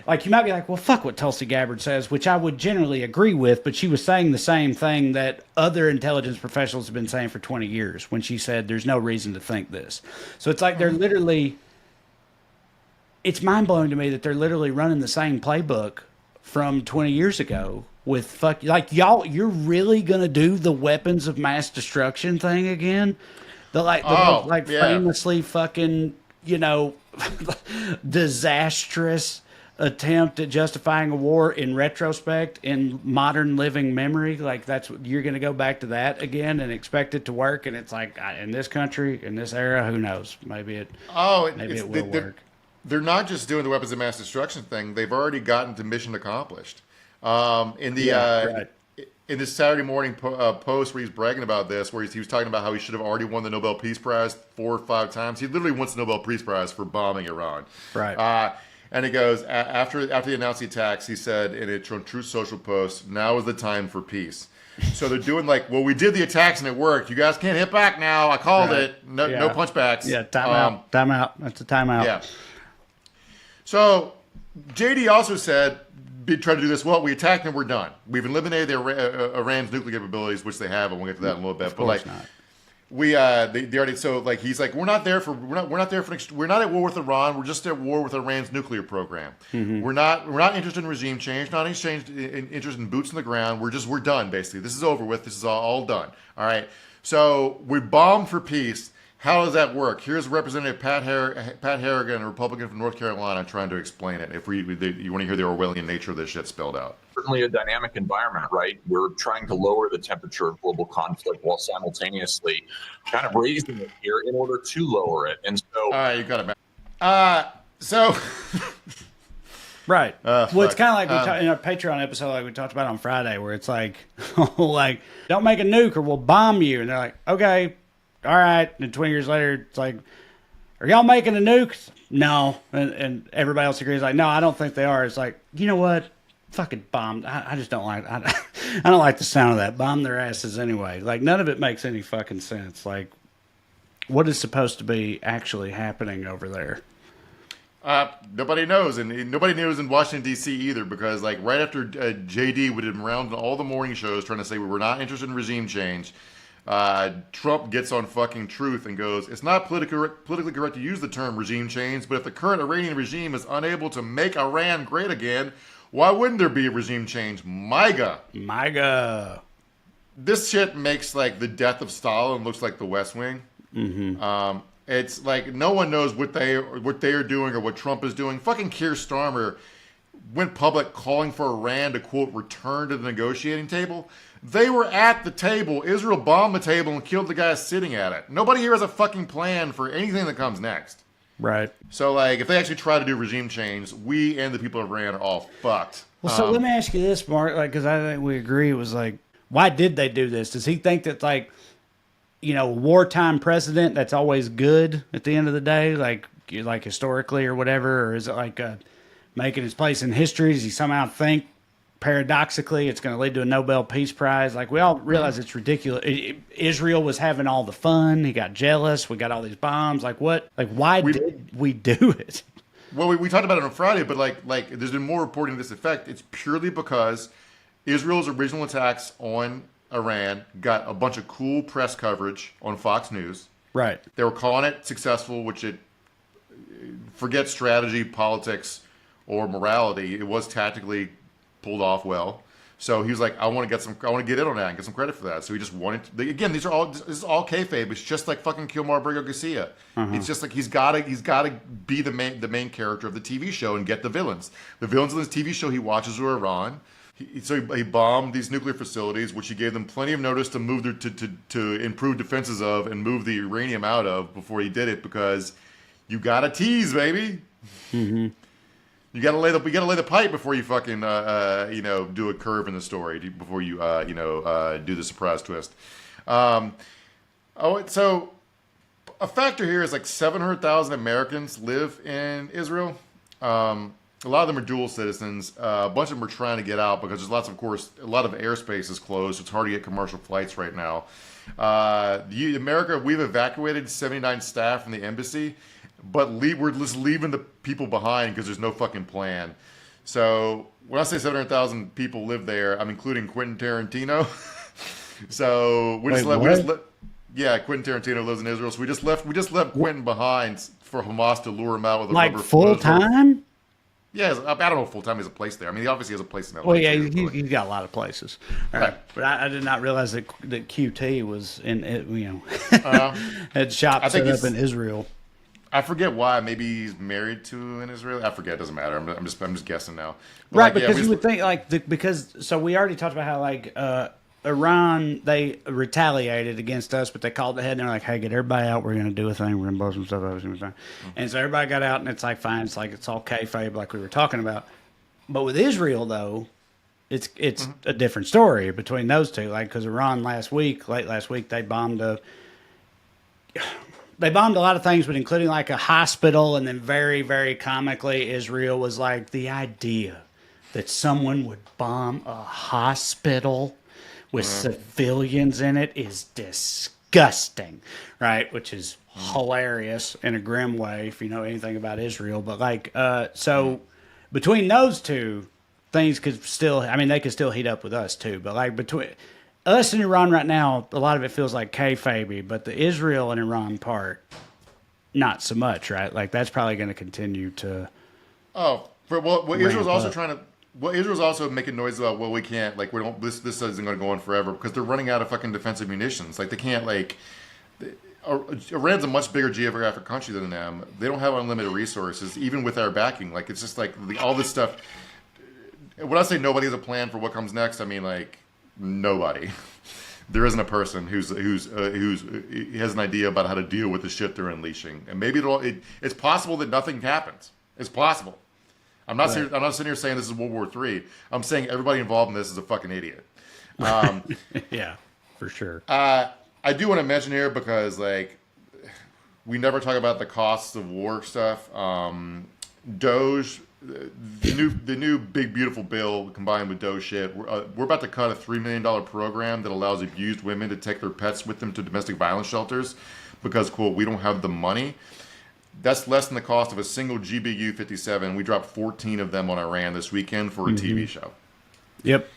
like you might be like, well, fuck what Tulsi Gabbard says, which I would generally agree with. But she was saying the same thing that other intelligence professionals have been saying for 20 years when she said there's no reason to think this. So it's like they're literally. It's mind blowing to me that they're literally running the same playbook from 20 years ago. With like y'all, you're really gonna do the weapons of mass destruction thing again? Famously fucking, you know, disastrous attempt at justifying a war in retrospect in modern living memory. Like that's what you're gonna go back to that again and expect it to work. And it's like in this country, in this era, who knows? Maybe it will work. They're not just doing the weapons of mass destruction thing. They've already gotten to mission accomplished. In this Saturday morning post where he's bragging about this, where he was talking about how he should have already won the Nobel Peace Prize 4 or 5 times. He literally wants the Nobel Peace Prize for bombing Iran. Right. And he goes, after he announced the attacks, he said in a Truth Social post, now is the time for peace. So they're doing like, well, we did the attacks and it worked. You guys can't hit back now. I called it. No punchbacks. Yeah, timeout. That's a timeout. Yeah. So JD also said, try to do this. Well, we attacked and we're done. We've eliminated Iran's nuclear capabilities, which they have, and we'll get to that in a little bit. But like, not. they already. So like, he's like, we're not at war with Iran. We're just at war with Iran's nuclear program. Mm-hmm. We're not interested in regime change. Not interested in boots in the ground. We're done basically. This is over with. This is all done. All right. So we bombed for peace. How does that work? Here's Representative Pat Harrigan, a Republican from North Carolina, trying to explain it. If you want to hear the Orwellian nature of this shit spelled out. Certainly a dynamic environment, right? We're trying to lower the temperature of global conflict while simultaneously kind of raising it here in order to lower it. And so, all right, you got it back. So. Right. Well, it's kind of like in our Patreon episode, like we talked about on Friday, where it's like, like, don't make a nuke or we'll bomb you. And they're like, okay. All right, and 20 years later, it's like, are y'all making a nuke? No, and everybody else agrees. Like, no, I don't think they are. It's like, you know what? Fucking bomb. I just don't like. I don't like the sound of that. Bomb their asses anyway. Like, none of it makes any fucking sense. Like, what is supposed to be actually happening over there? Nobody knows, and nobody knows in Washington D.C. either, because like right after JD would have been around all the morning shows trying to say we were not interested in regime change. Trump gets on fucking Truth and goes, it's not politically correct to use the term regime change, but if the current Iranian regime is unable to make Iran great again, why wouldn't there be a regime change? MAGA. This shit makes like the death of Stalin looks like the West Wing. Mm-hmm. It's like no one knows what they are doing or what Trump is doing. Fucking Keir Starmer went public calling for Iran to, quote, return to the negotiating table. They were at the table. Israel bombed the table and killed the guy sitting at it. Nobody here has a fucking plan for anything that comes next. Right. So, like, if they actually try to do regime change, we and the people of Iran are all fucked. Well, so let me ask you this, Mark, like, because I think we agree. It was like, why did they do this? Does he think that, like, you know, wartime precedent, that's always good at the end of the day, like historically or whatever? Or is it like making his place in history? Does he somehow think paradoxically it's going to lead to a Nobel Peace Prize? Like, we all realize it's ridiculous. Israel was having all the fun. He got jealous. We got all these bombs. Like, what? Like, why did we do it? Well, we talked about it on Friday, but like there's been more reporting to this effect. It's purely because Israel's original attacks on Iran got a bunch of cool press coverage on Fox News. Right. They were calling it successful, which forget strategy, politics, or morality. It was tactically pulled off well. So he was like, I want to get in on that and get some credit for that. So he just wanted to, again, this is all kayfabe. It's just like fucking Kilmar Abrego Garcia. Uh-huh. It's just like he's gotta be the main character of the TV show and get the villains. The villains of this TV show he watches are Iran. He bombed these nuclear facilities, which he gave them plenty of notice to move to improve defenses of and move the uranium out of before he did it, because you gotta tease, baby. Mm-hmm. You gotta lay the pipe before you fucking do a curve in the story before you do the surprise twist. So a factor here is like 700,000 Americans live in Israel. A lot of them are dual citizens. A bunch of them are trying to get out because there's a lot of airspace is closed. So it's hard to get commercial flights right now. America, we've evacuated 79 staff from the embassy, but we're just leaving the people behind because there's no fucking plan. So when I say 700,000 people live there, I'm including Quentin Tarantino. So Quentin Tarantino lives in Israel. So we just left Quentin behind for Hamas to lure him out with a like rubber full time. Yeah, I don't know if full time has a place there. I mean, he obviously has a place in LA. Well, yeah, he's got a lot of places. All right. But I did not realize that QT was in it. Had shops set up in Israel. I forget why. Maybe he's married to an Israeli. I forget. It doesn't matter. I'm just guessing now. But right, because you would think so we already talked about how Iran, they retaliated against us, but they called ahead and they're like, hey, get everybody out. We're going to do a thing. We're going to blow some stuff up. And so everybody got out, and it's like, fine. It's like, it's all kayfabe like we were talking about. But with Israel, though, it's a different story between those two. Like, because Iran late last week, they bombed a lot of things, but including like a hospital. And then very, very comically, Israel was like, the idea that someone would bomb a hospital with civilians in it is disgusting, right? Which is hilarious in a grim way if you know anything about Israel. But so between those two, things could still, they could still heat up with us too. But like between us and Iran right now, a lot of it feels like kayfabe, but the Israel and Iran part, not so much, right? Like that's probably going to continue to. Israel's also trying to. Well, Israel's also making noise about, we can't, we don't, this isn't going to go on forever because they're running out of fucking defensive munitions. Like, they can't, Iran's a much bigger geographic country than them. They don't have unlimited resources, even with our backing. Like, it's just all this stuff. When I say nobody has a plan for what comes next, I mean, nobody. There isn't a person who's has an idea about how to deal with the shit they're unleashing. And maybe it's possible that nothing happens. It's possible. I'm not sitting here saying this is World War III. I'm saying everybody involved in this is a fucking idiot. Yeah, for sure. I do want to mention here because we never talk about the costs of war stuff. Doge, the new big beautiful bill combined with Doge shit. We're about to cut a $3 million program that allows abused women to take their pets with them to domestic violence shelters because, quote, we don't have the money. That's less than the cost of a single GBU-57. We dropped 14 of them on Iran this weekend for a TV show. Yep.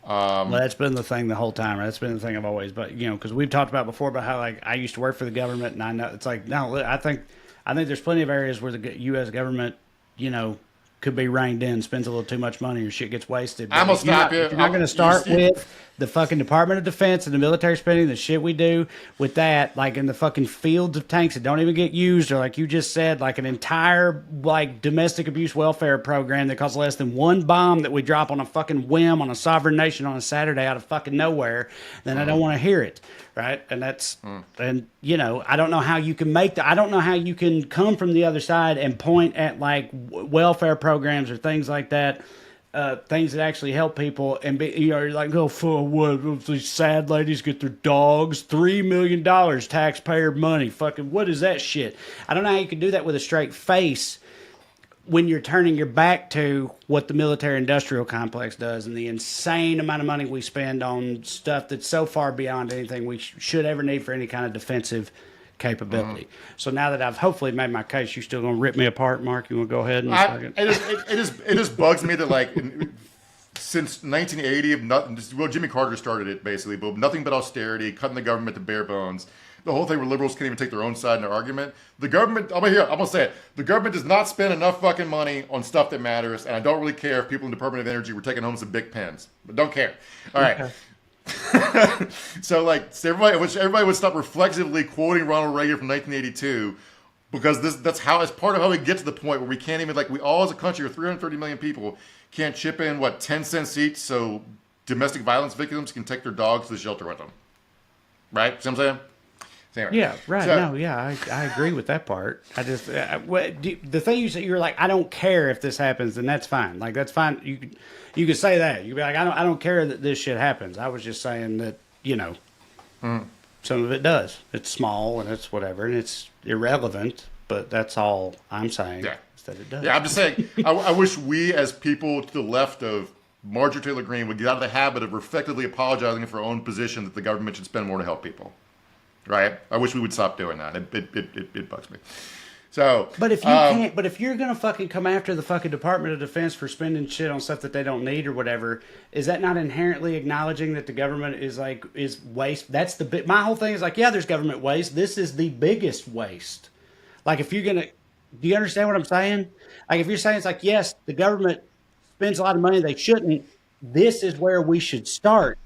Well, that's been the thing the whole time. That's been the thing I've always, because we've talked about before about how I used to work for the government, and I know it's no. I think there's plenty of areas where the U.S. government, could be reined in, spends a little too much money, or shit gets wasted. I'm gonna stop you. You're not going to start with the fucking Department of Defense and the military spending, the shit we do with that, in the fucking fields of tanks that don't even get used, or like you just said, an entire domestic abuse welfare program that costs less than one bomb that we drop on a fucking whim on a sovereign nation on a Saturday out of fucking nowhere. Then I don't want to hear it, right? And that's and I don't know how you can I don't know how you can come from the other side and point at welfare programs or things like that. Things that actually help people and be, you're for what? These sad ladies get their dogs, $3 million taxpayer money. Fucking, what is that shit? I don't know how you can do that with a straight face when you're turning your back to what the military industrial complex does and the insane amount of money we spend on stuff that's so far beyond anything we should ever need for any kind of defensive capability. So now that I've hopefully made my case, you still gonna rip me apart, Mark? You want to go ahead and it just bugs me that since 1980, Jimmy Carter started it basically, but nothing but austerity, cutting the government to bare bones. The whole thing where liberals can't even take their own side in their argument. The government, I'm gonna say it. The government does not spend enough fucking money on stuff that matters, and I don't really care if people in the Department of Energy were taking home some big pens, but don't care. All right. Okay. So everybody would stop reflexively quoting Ronald Reagan from 1982 because that's part of how we get to the point where we can't even we all as a country are 330 million people can't chip in, 10 cents each so domestic violence victims can take their dogs to the shelter with them. Right? See what I'm saying? So anyway. Yeah, right. So- No, yeah, I agree with that part. I just the thing you said, you're like, I don't care if this happens, and that's fine. Like that's fine. You could say that. You could be like, I don't care that this shit happens. I was just saying that some of it does. It's small and it's whatever, and it's irrelevant. But that's all I'm saying. Yeah. Is that it does. Yeah, I'm just saying, I wish we as people to the left of Marjorie Taylor Greene would get out of the habit of effectively apologizing for our own position that the government should spend more to help people. Right? I wish we would stop doing that. It bugs me. So, But if you can't, but if you're gonna fucking come after the fucking Department of Defense for spending shit on stuff that they don't need or whatever, is that not inherently acknowledging that the government is waste? That's the bit. My whole thing is like, yeah, there's government waste. This is the biggest waste. Like, if you're gonna, do you understand what I'm saying? Like, if you're saying it's like, yes, the government spends a lot of money they shouldn't. This is where we should start.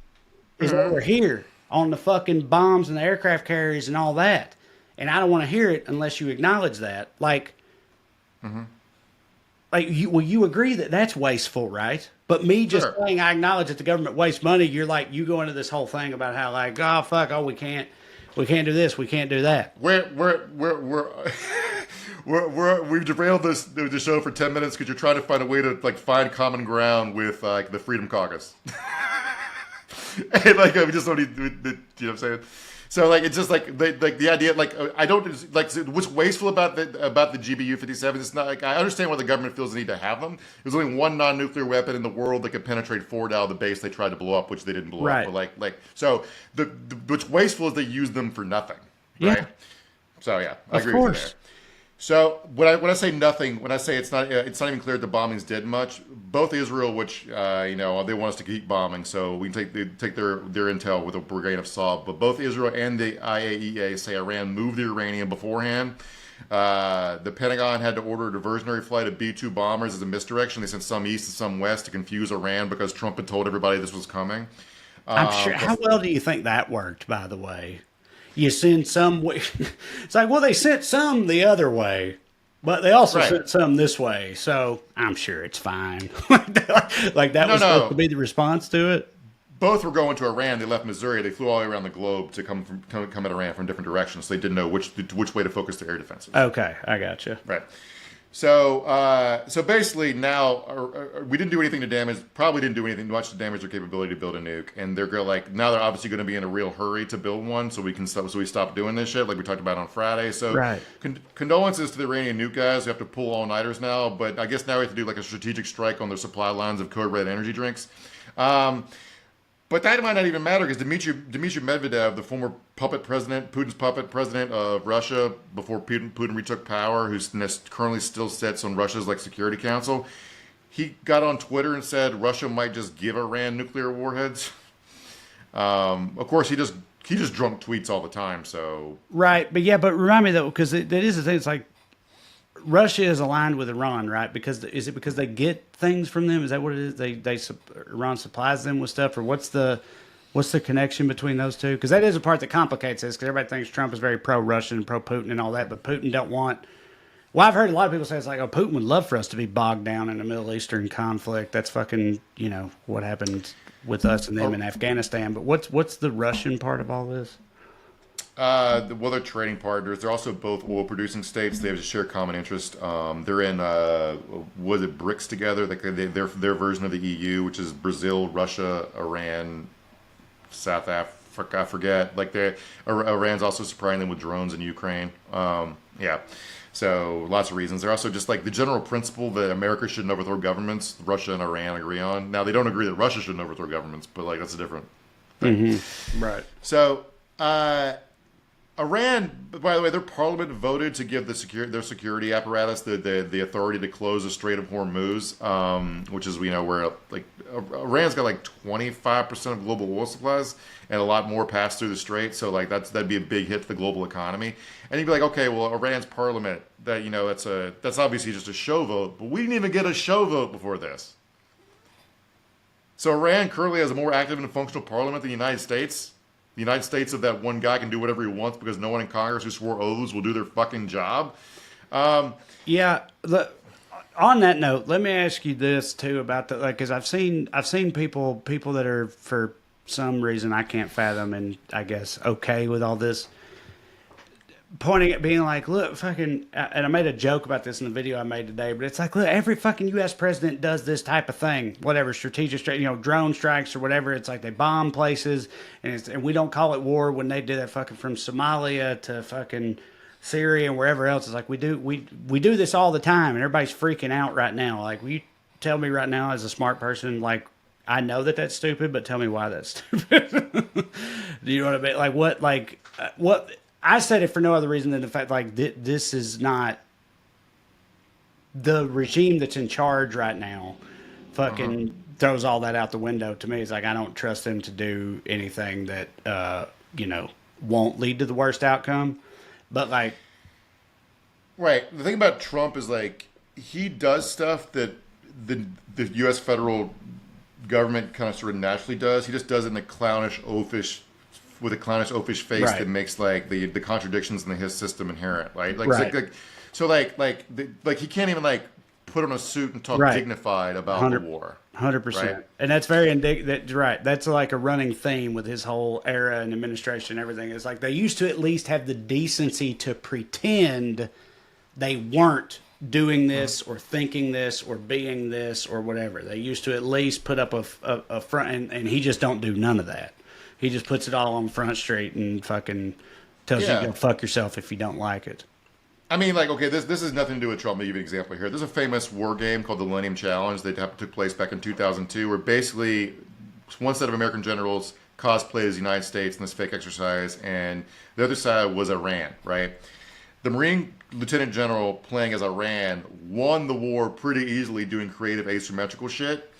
Is over here on the fucking bombs and the aircraft carriers and all that. And I don't want to hear it unless you acknowledge that. Like, you agree that that's wasteful, right? But me just Sure. saying I acknowledge that the government wastes money, you're like, you go into this whole thing about how like, oh fuck, we can't do this, we can't do that. We've derailed the show for 10 minutes because you're trying to find a way to like find common ground with the Freedom Caucus. And like, we just don't need, you know what I'm saying? So like, it's just like the idea, like I don't like what's wasteful about the GBU-57. It's not like, I understand why the government feels the need to have them. There's only one non-nuclear weapon in the world that could penetrate forward out of the base they tried to blow up, which they didn't blow Right. up. But so what's wasteful is they use them for nothing. Right? Yeah. So yeah, I Of agree course. with you there. So when I say nothing, when I say it's not even clear that the bombings did much. Both Israel, which they want us to keep bombing, so we can take their intel with a grain of salt. But both Israel and the IAEA say Iran moved the uranium beforehand. The Pentagon had to order a diversionary flight of B-2 bombers as a misdirection. They sent some east and some west to confuse Iran because Trump had told everybody this was coming. I'm sure. How well do you think that worked, by the way? You send some way. It's like, well, they sent some the other way, but they also Right. sent some this way. So I'm sure it's fine. Like that was supposed to be the response to it. Both were going to Iran. They left Missouri. They flew all the way around the globe to come at Iran from different directions. So they didn't know which way to focus their air defenses. Okay, I got you. Right. So basically now we didn't do anything to damage. Probably didn't do anything much to damage their capability to build a nuke. And they're now they're obviously going to be in a real hurry to build one. So we stop doing this shit like we talked about on Friday. So Right. Condolences to the Iranian nuke guys who have to pull all-nighters now. But I guess now we have to do like a strategic strike on their supply lines of code red energy drinks. But that might not even matter because Dmitry Medvedev, the former Putin's puppet president of Russia before Putin retook power, who currently still sits on Russia's Security Council, he got on Twitter and said Russia might just give Iran nuclear warheads. Of course, he just drunk tweets all the time. So Right, but remind me though, because that is the thing. It's like Russia is aligned with Iran, right? Because is it because they get things from them? Is that what it is? Iran supplies them with stuff, or what's the connection between those two? Because that is a part that complicates this. Because everybody thinks Trump is very pro-Russian, pro-Putin, and all that, but Putin don't want. Well, I've heard a lot of people say it's like, oh, Putin would love for us to be bogged down in a Middle Eastern conflict. That's fucking, what happened with us and them in Afghanistan. But what's the Russian part of all this? Well, they're trading partners. They're also both oil-producing states. They have a shared common interest. They're in was it BRICS together? Like their version of the EU, which is Brazil, Russia, Iran, South Africa. I forget. Like Iran's also supplying them with drones in Ukraine. Yeah. So lots of reasons. They're also just like the general principle that America shouldn't overthrow governments. Russia and Iran agree on. Now they don't agree that Russia shouldn't overthrow governments, but that's a different thing. Mm-hmm. Right. So. Iran, by the way, their parliament voted to give their security apparatus the authority to close the Strait of Hormuz, which is where Iran's got 25% of global oil supplies, and a lot more pass through the strait. So that'd be a big hit to the global economy. And you'd be like, okay, well, Iran's parliament, that's obviously just a show vote, but we didn't even get a show vote before this. So Iran currently has a more active and functional parliament than the United States. The United States of that one guy can do whatever he wants because no one in Congress who swore oaths will do their fucking job. Yeah, on that note, let me ask you this too about the like, because I've seen people that are for some reason I can't fathom, and I guess okay with all this, pointing at being like, look, fucking, and I made a joke about this in the video I made today, but it's like, look, every fucking U.S. president does this type of thing, whatever, strategic, drone strikes or whatever. It's like they bomb places, and we don't call it war when they do that fucking from Somalia to fucking Syria and wherever else. It's like we do this all the time, and everybody's freaking out right now. Like, will you tell me right now as a smart person, like, I know that that's stupid, but tell me why that's stupid. Do you know what I mean? Like, what? I said it for no other reason than the fact, like, this is not the regime that's in charge right now. Fucking throws all that out the window to me. It's like, I don't trust them to do anything that, won't lead to the worst outcome. But, like, right. The thing about Trump is, like, he does stuff that the U.S. federal government kind of sort of naturally does. He just does it in a clownish, oafish face right. that makes like the contradictions in his system inherent, right? Like, right. so he can't even like put on a suit and talk right. dignified about the war. 100%. Right? And that's very right. That's like a running theme with his whole era and administration and everything. It's like they used to at least have the decency to pretend they weren't doing this or thinking this or being this or whatever. They used to at least put up a front, and he just don't do none of that. He just puts it all on Front Street and fucking tells you to go fuck yourself if you don't like it. I mean, like, okay, this has nothing to do with Trump. I'll give you an example here. There's a famous war game called the Millennium Challenge that took place back in 2002, where basically one set of American generals cosplayed as the United States in this fake exercise, and the other side was Iran, right? The Marine Lieutenant General playing as Iran won the war pretty easily doing creative asymmetrical shit.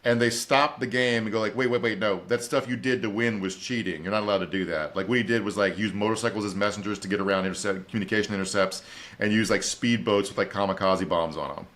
And they stopped the game and go like, wait, no, that stuff you did to win was cheating. You're not allowed to do that. Like, what he did was like use motorcycles as messengers to get around communication intercepts, and use like speedboats with like kamikaze bombs on them.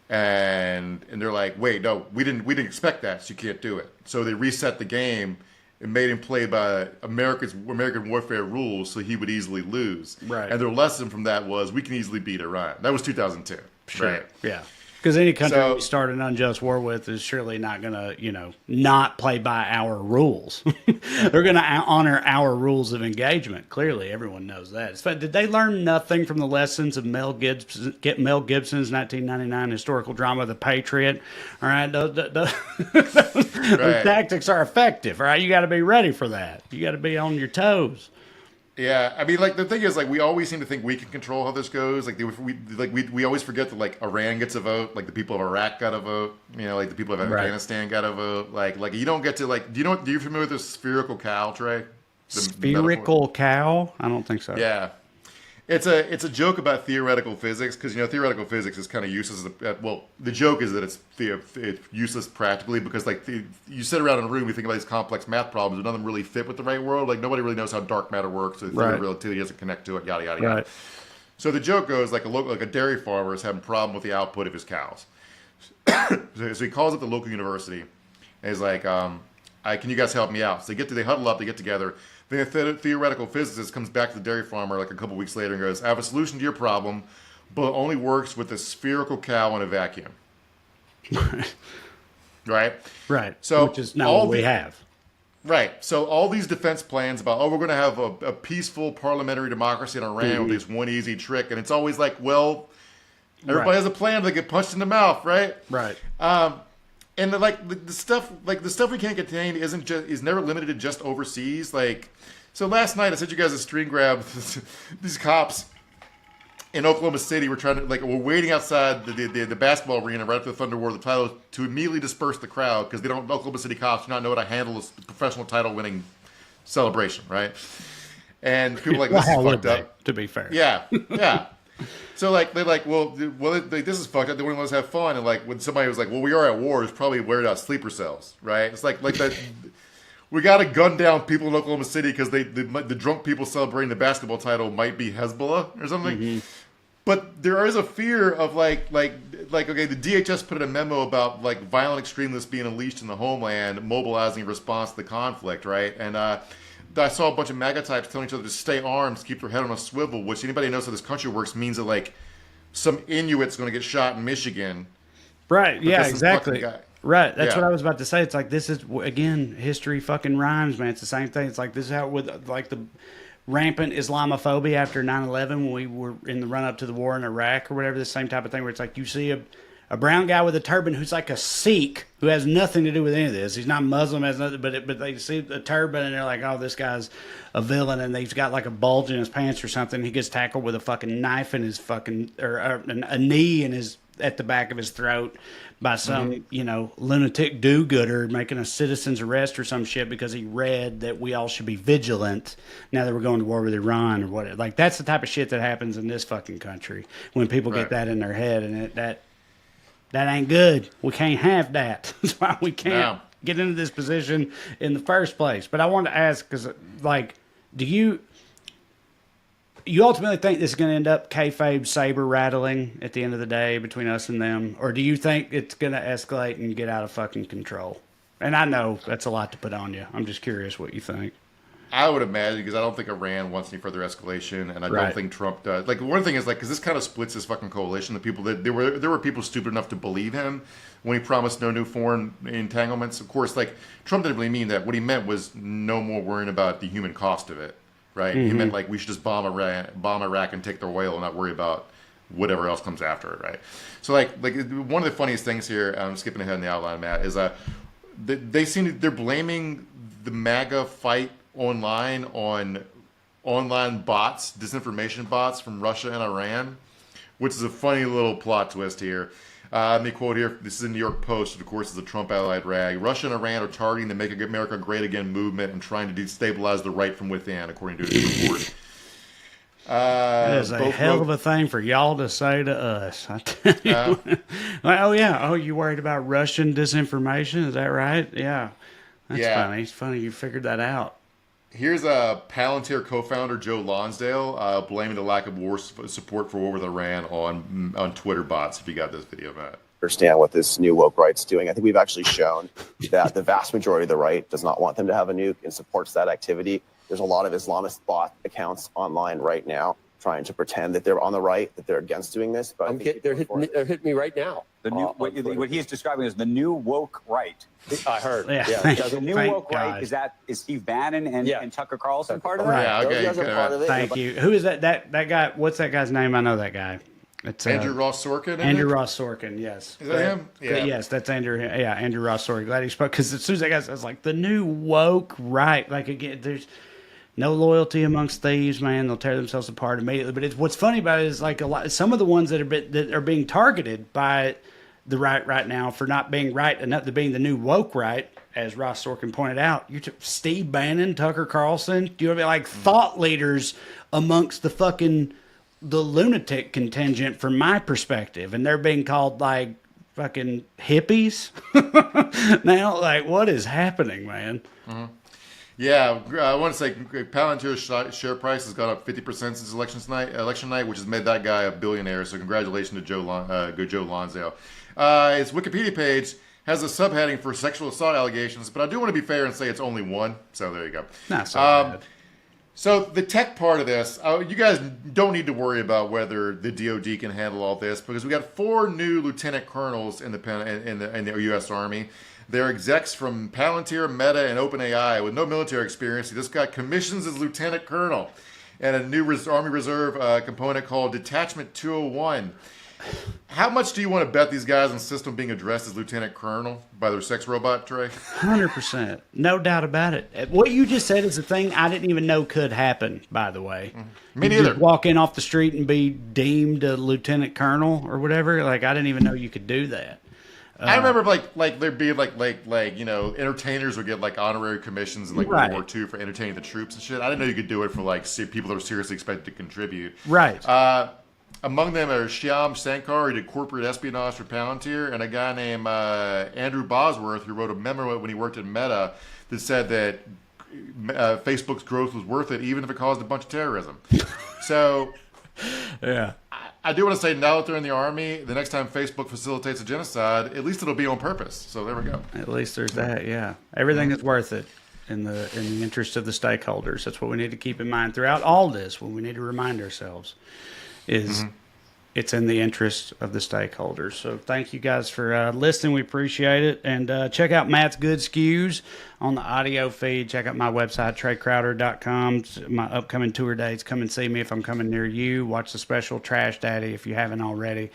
And they're like, wait, no, we didn't expect that, so you can't do it. So they reset the game and made him play by American warfare rules, so he would easily lose. Right. And their lesson from that was we can easily beat Iran. That was 2002. Sure. Right? Yeah. Because any country we start an unjust war with is surely not going to, not play by our rules. They're going to honor our rules of engagement. Clearly, everyone knows that. Did they learn nothing from the lessons of Mel Gibson's 1999 historical drama, The Patriot? All right, those tactics are effective. All right, you got to be ready for that. You got to be on your toes. Yeah, I mean, like, the thing is, like, we always seem to think we can control how this goes. Like, we always forget that, like, Iran gets a vote, like, the people of Iraq got a vote, like, the people of Afghanistan got a vote. Like, you don't get to, like, do you familiar with the spherical cow, Trey? Spherical cow? I don't think so. Yeah. It's a joke about theoretical physics, because, theoretical physics is kind of useless. The joke is that it's useless practically, because, like, you sit around in a room, you think about these complex math problems, but none of them really fit with the right world. Like, nobody really knows how dark matter works, so the theory of relativity doesn't connect to it, yada, yada, yada. Right. So the joke goes, like, a dairy farmer is having a problem with the output of his cows. So he calls up the local university, and he's like, can you guys help me out? So they huddle up, they get together. The theoretical physicist comes back to the dairy farmer like a couple weeks later and goes, I have a solution to your problem, but it only works with a spherical cow in a vacuum. Right? Right. So which is not what we have. Right. So all these defense plans about, we're going to have a peaceful parliamentary democracy in Iran with this one easy trick. And it's always like, well, everybody has a plan to get punched in the mouth, right? Right. And the stuff we can't contain is never limited to just overseas. Like, so last night I sent you guys a screen grab. These cops in Oklahoma City were we're waiting outside the basketball arena right after the Thunder wore the title to immediately disperse the crowd because Oklahoma City cops do not know how to handle a professional title winning celebration, right? And people are like, this is fucked up. To be fair, yeah. So they're like, this is fucked up. They want to let us have fun. And like when somebody was like, well, we are at war, it's probably wearing out sleeper cells, right? It's like that. We got to gun down people in Oklahoma City because the drunk people celebrating the basketball title might be Hezbollah or something. Mm-hmm. But there is a fear of okay, the DHS put in a memo about like violent extremists being unleashed in the homeland, mobilizing in response to the conflict, right? And I saw a bunch of MAGA types telling each other to stay armed, keep their head on a swivel, which anybody who knows how this country works means that like some Inuit's going to get shot in Michigan. Right. Yeah, this exactly. fucking guy. Right. That's Yeah. what I was about to say. It's like, this is, again, history fucking rhymes, man. It's the same thing. It's like, this is how, with like the rampant Islamophobia after 9/11, when we were in the run up to the war in Iraq or whatever, the same type of thing where it's like, you see a brown guy with a turban who's like a Sikh who has nothing to do with any of this. He's not Muslim, has nothing, but they see a turban and they're like, oh, this guy's a villain, and he's got like a bulge in his pants or something. He gets tackled with a fucking knife in his fucking, or a knee in his, at the back of his throat by some, lunatic do-gooder making a citizen's arrest or some shit because he read that we all should be vigilant now that we're going to war with Iran or whatever. Like, that's the type of shit that happens in this fucking country when people get that in their head, and that ain't good. We can't have that. That's why we can't get into this position in the first place. But I wanted to ask, because, like, do you ultimately think this is going to end up kayfabe saber rattling at the end of the day between us and them? Or do you think it's going to escalate and get out of fucking control? And I know that's a lot to put on you. I'm just curious what you think. I would imagine, because I don't think Iran wants any further escalation, and I don't think Trump does. Like, one thing is, like, because this kind of splits this fucking coalition. The people that there were people stupid enough to believe him when he promised no new foreign entanglements. Of course, like, Trump didn't really mean that. What he meant was no more worrying about the human cost of it. Right? He meant, like, we should just bomb Iraq and take their oil and not worry about whatever else comes after it, right? So, like one of the funniest things here, I'm skipping ahead in the outline, Matt, is they're blaming the MAGA fight online on online bots, disinformation bots from Russia and Iran, which is a funny little plot twist here. Let me quote here. This is in New York Post, which of course is a Trump-allied rag. Russia and Iran are targeting the Make America Great Again movement and trying to destabilize the right from within, according to a new report. That is a hell of a thing for y'all to say to us. I tell you. Like, oh, yeah. Oh, you worried about Russian disinformation? Is that right? Yeah. That's funny. It's funny you figured that out. Here's a Palantir co-founder, Joe Lonsdale, blaming the lack of war support for war with Iran on Twitter bots. If you got this video, Matt. Understand what this new woke right's doing. I think we've actually shown that the vast majority of the right does not want them to have a nuke and supports that activity. There's a lot of Islamist bot accounts online right now trying to pretend that they're on the right, that they're against doing this. But they're hitting me right now. The new, what he is describing as the new woke right. I heard. Yeah. The new woke right, is Steve Bannon and Tucker Carlson part of that? Yeah, okay. Those guys are part of it. Thank you. Who is that guy? What's that guy's name? I know that guy. It's Andrew Ross Sorkin. Andrew Ross Sorkin. Yes. Is that him? Yeah. Yes, that's Andrew. Yeah, Andrew Ross Sorkin. Glad he spoke, because as soon as that guy says, like, the new woke right, like, again, there's no loyalty amongst thieves, man. They'll tear themselves apart immediately. But what's funny about it is, like, some of the ones that are being targeted by the right now for not being right enough to being the new woke right, as Ross Sorkin pointed out. Steve Bannon, Tucker Carlson. Do you want to be like thought leaders amongst the lunatic contingent from my perspective, and they're being called like fucking hippies now? Like, what is happening, man? Mm-hmm. Yeah, I want to say Palantir's share price has gone up 50% since election night, which has made that guy a billionaire. So congratulations to Joe Lonsdale. His Wikipedia page has a subheading for sexual assault allegations, but I do want to be fair and say it's only one. So there you go. Not so bad. So the tech part of this, you guys don't need to worry about whether the DoD can handle all this, because we got 4 new lieutenant colonels in the U.S. Army. They're execs from Palantir, Meta, and OpenAI with no military experience. He just got commissions as lieutenant colonel, and a new Army Reserve component called Detachment 201. How much do you want to bet these guys insist on being addressed as lieutenant colonel by their sex robot, Trey? 100%. No doubt about it. What you just said is a thing I didn't even know could happen, by the way. Me neither. Just walk in off the street and be deemed a lieutenant colonel or whatever. Like, I didn't even know you could do that. I remember like there'd be like entertainers would get like honorary commissions in like World War II for entertaining the troops and shit. I didn't know you could do it for like people that were seriously expected to contribute. Right. Among them are Shyam Sankar, who did corporate espionage for Palantir, and a guy named Andrew Bosworth, who wrote a memo when he worked at Meta that said that Facebook's growth was worth it, even if it caused a bunch of terrorism. So, yeah. I do want to say, now that they're in the Army, the next time Facebook facilitates a genocide, at least it'll be on purpose. So there we go. At least there's that, yeah. Everything is worth it in the interest of the stakeholders. That's what we need to keep in mind throughout all this, when we need to remind ourselves is it's in the interest of the stakeholders. So thank you guys for listening. We appreciate it. And check out Matt's Good Skews on the audio feed. Check out my website, TreyCrowder.com. My upcoming tour dates. Come and see me if I'm coming near you. Watch the special Trash Daddy if you haven't already.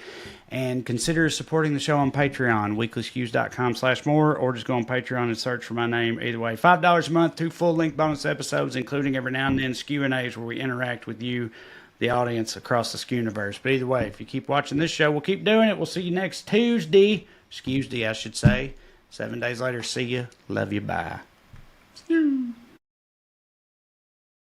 And consider supporting the show on Patreon, weeklyskews.com/more, or just go on Patreon and search for my name. Either way, $5 a month, 2 full-length bonus episodes, including every now and then Q&As where we interact with you, the audience across the Skewniverse. But either way, if you keep watching this show, we'll keep doing it. We'll see you next Tuesday. Skews Day, I should say. 7 days later, see you. Love you. Bye.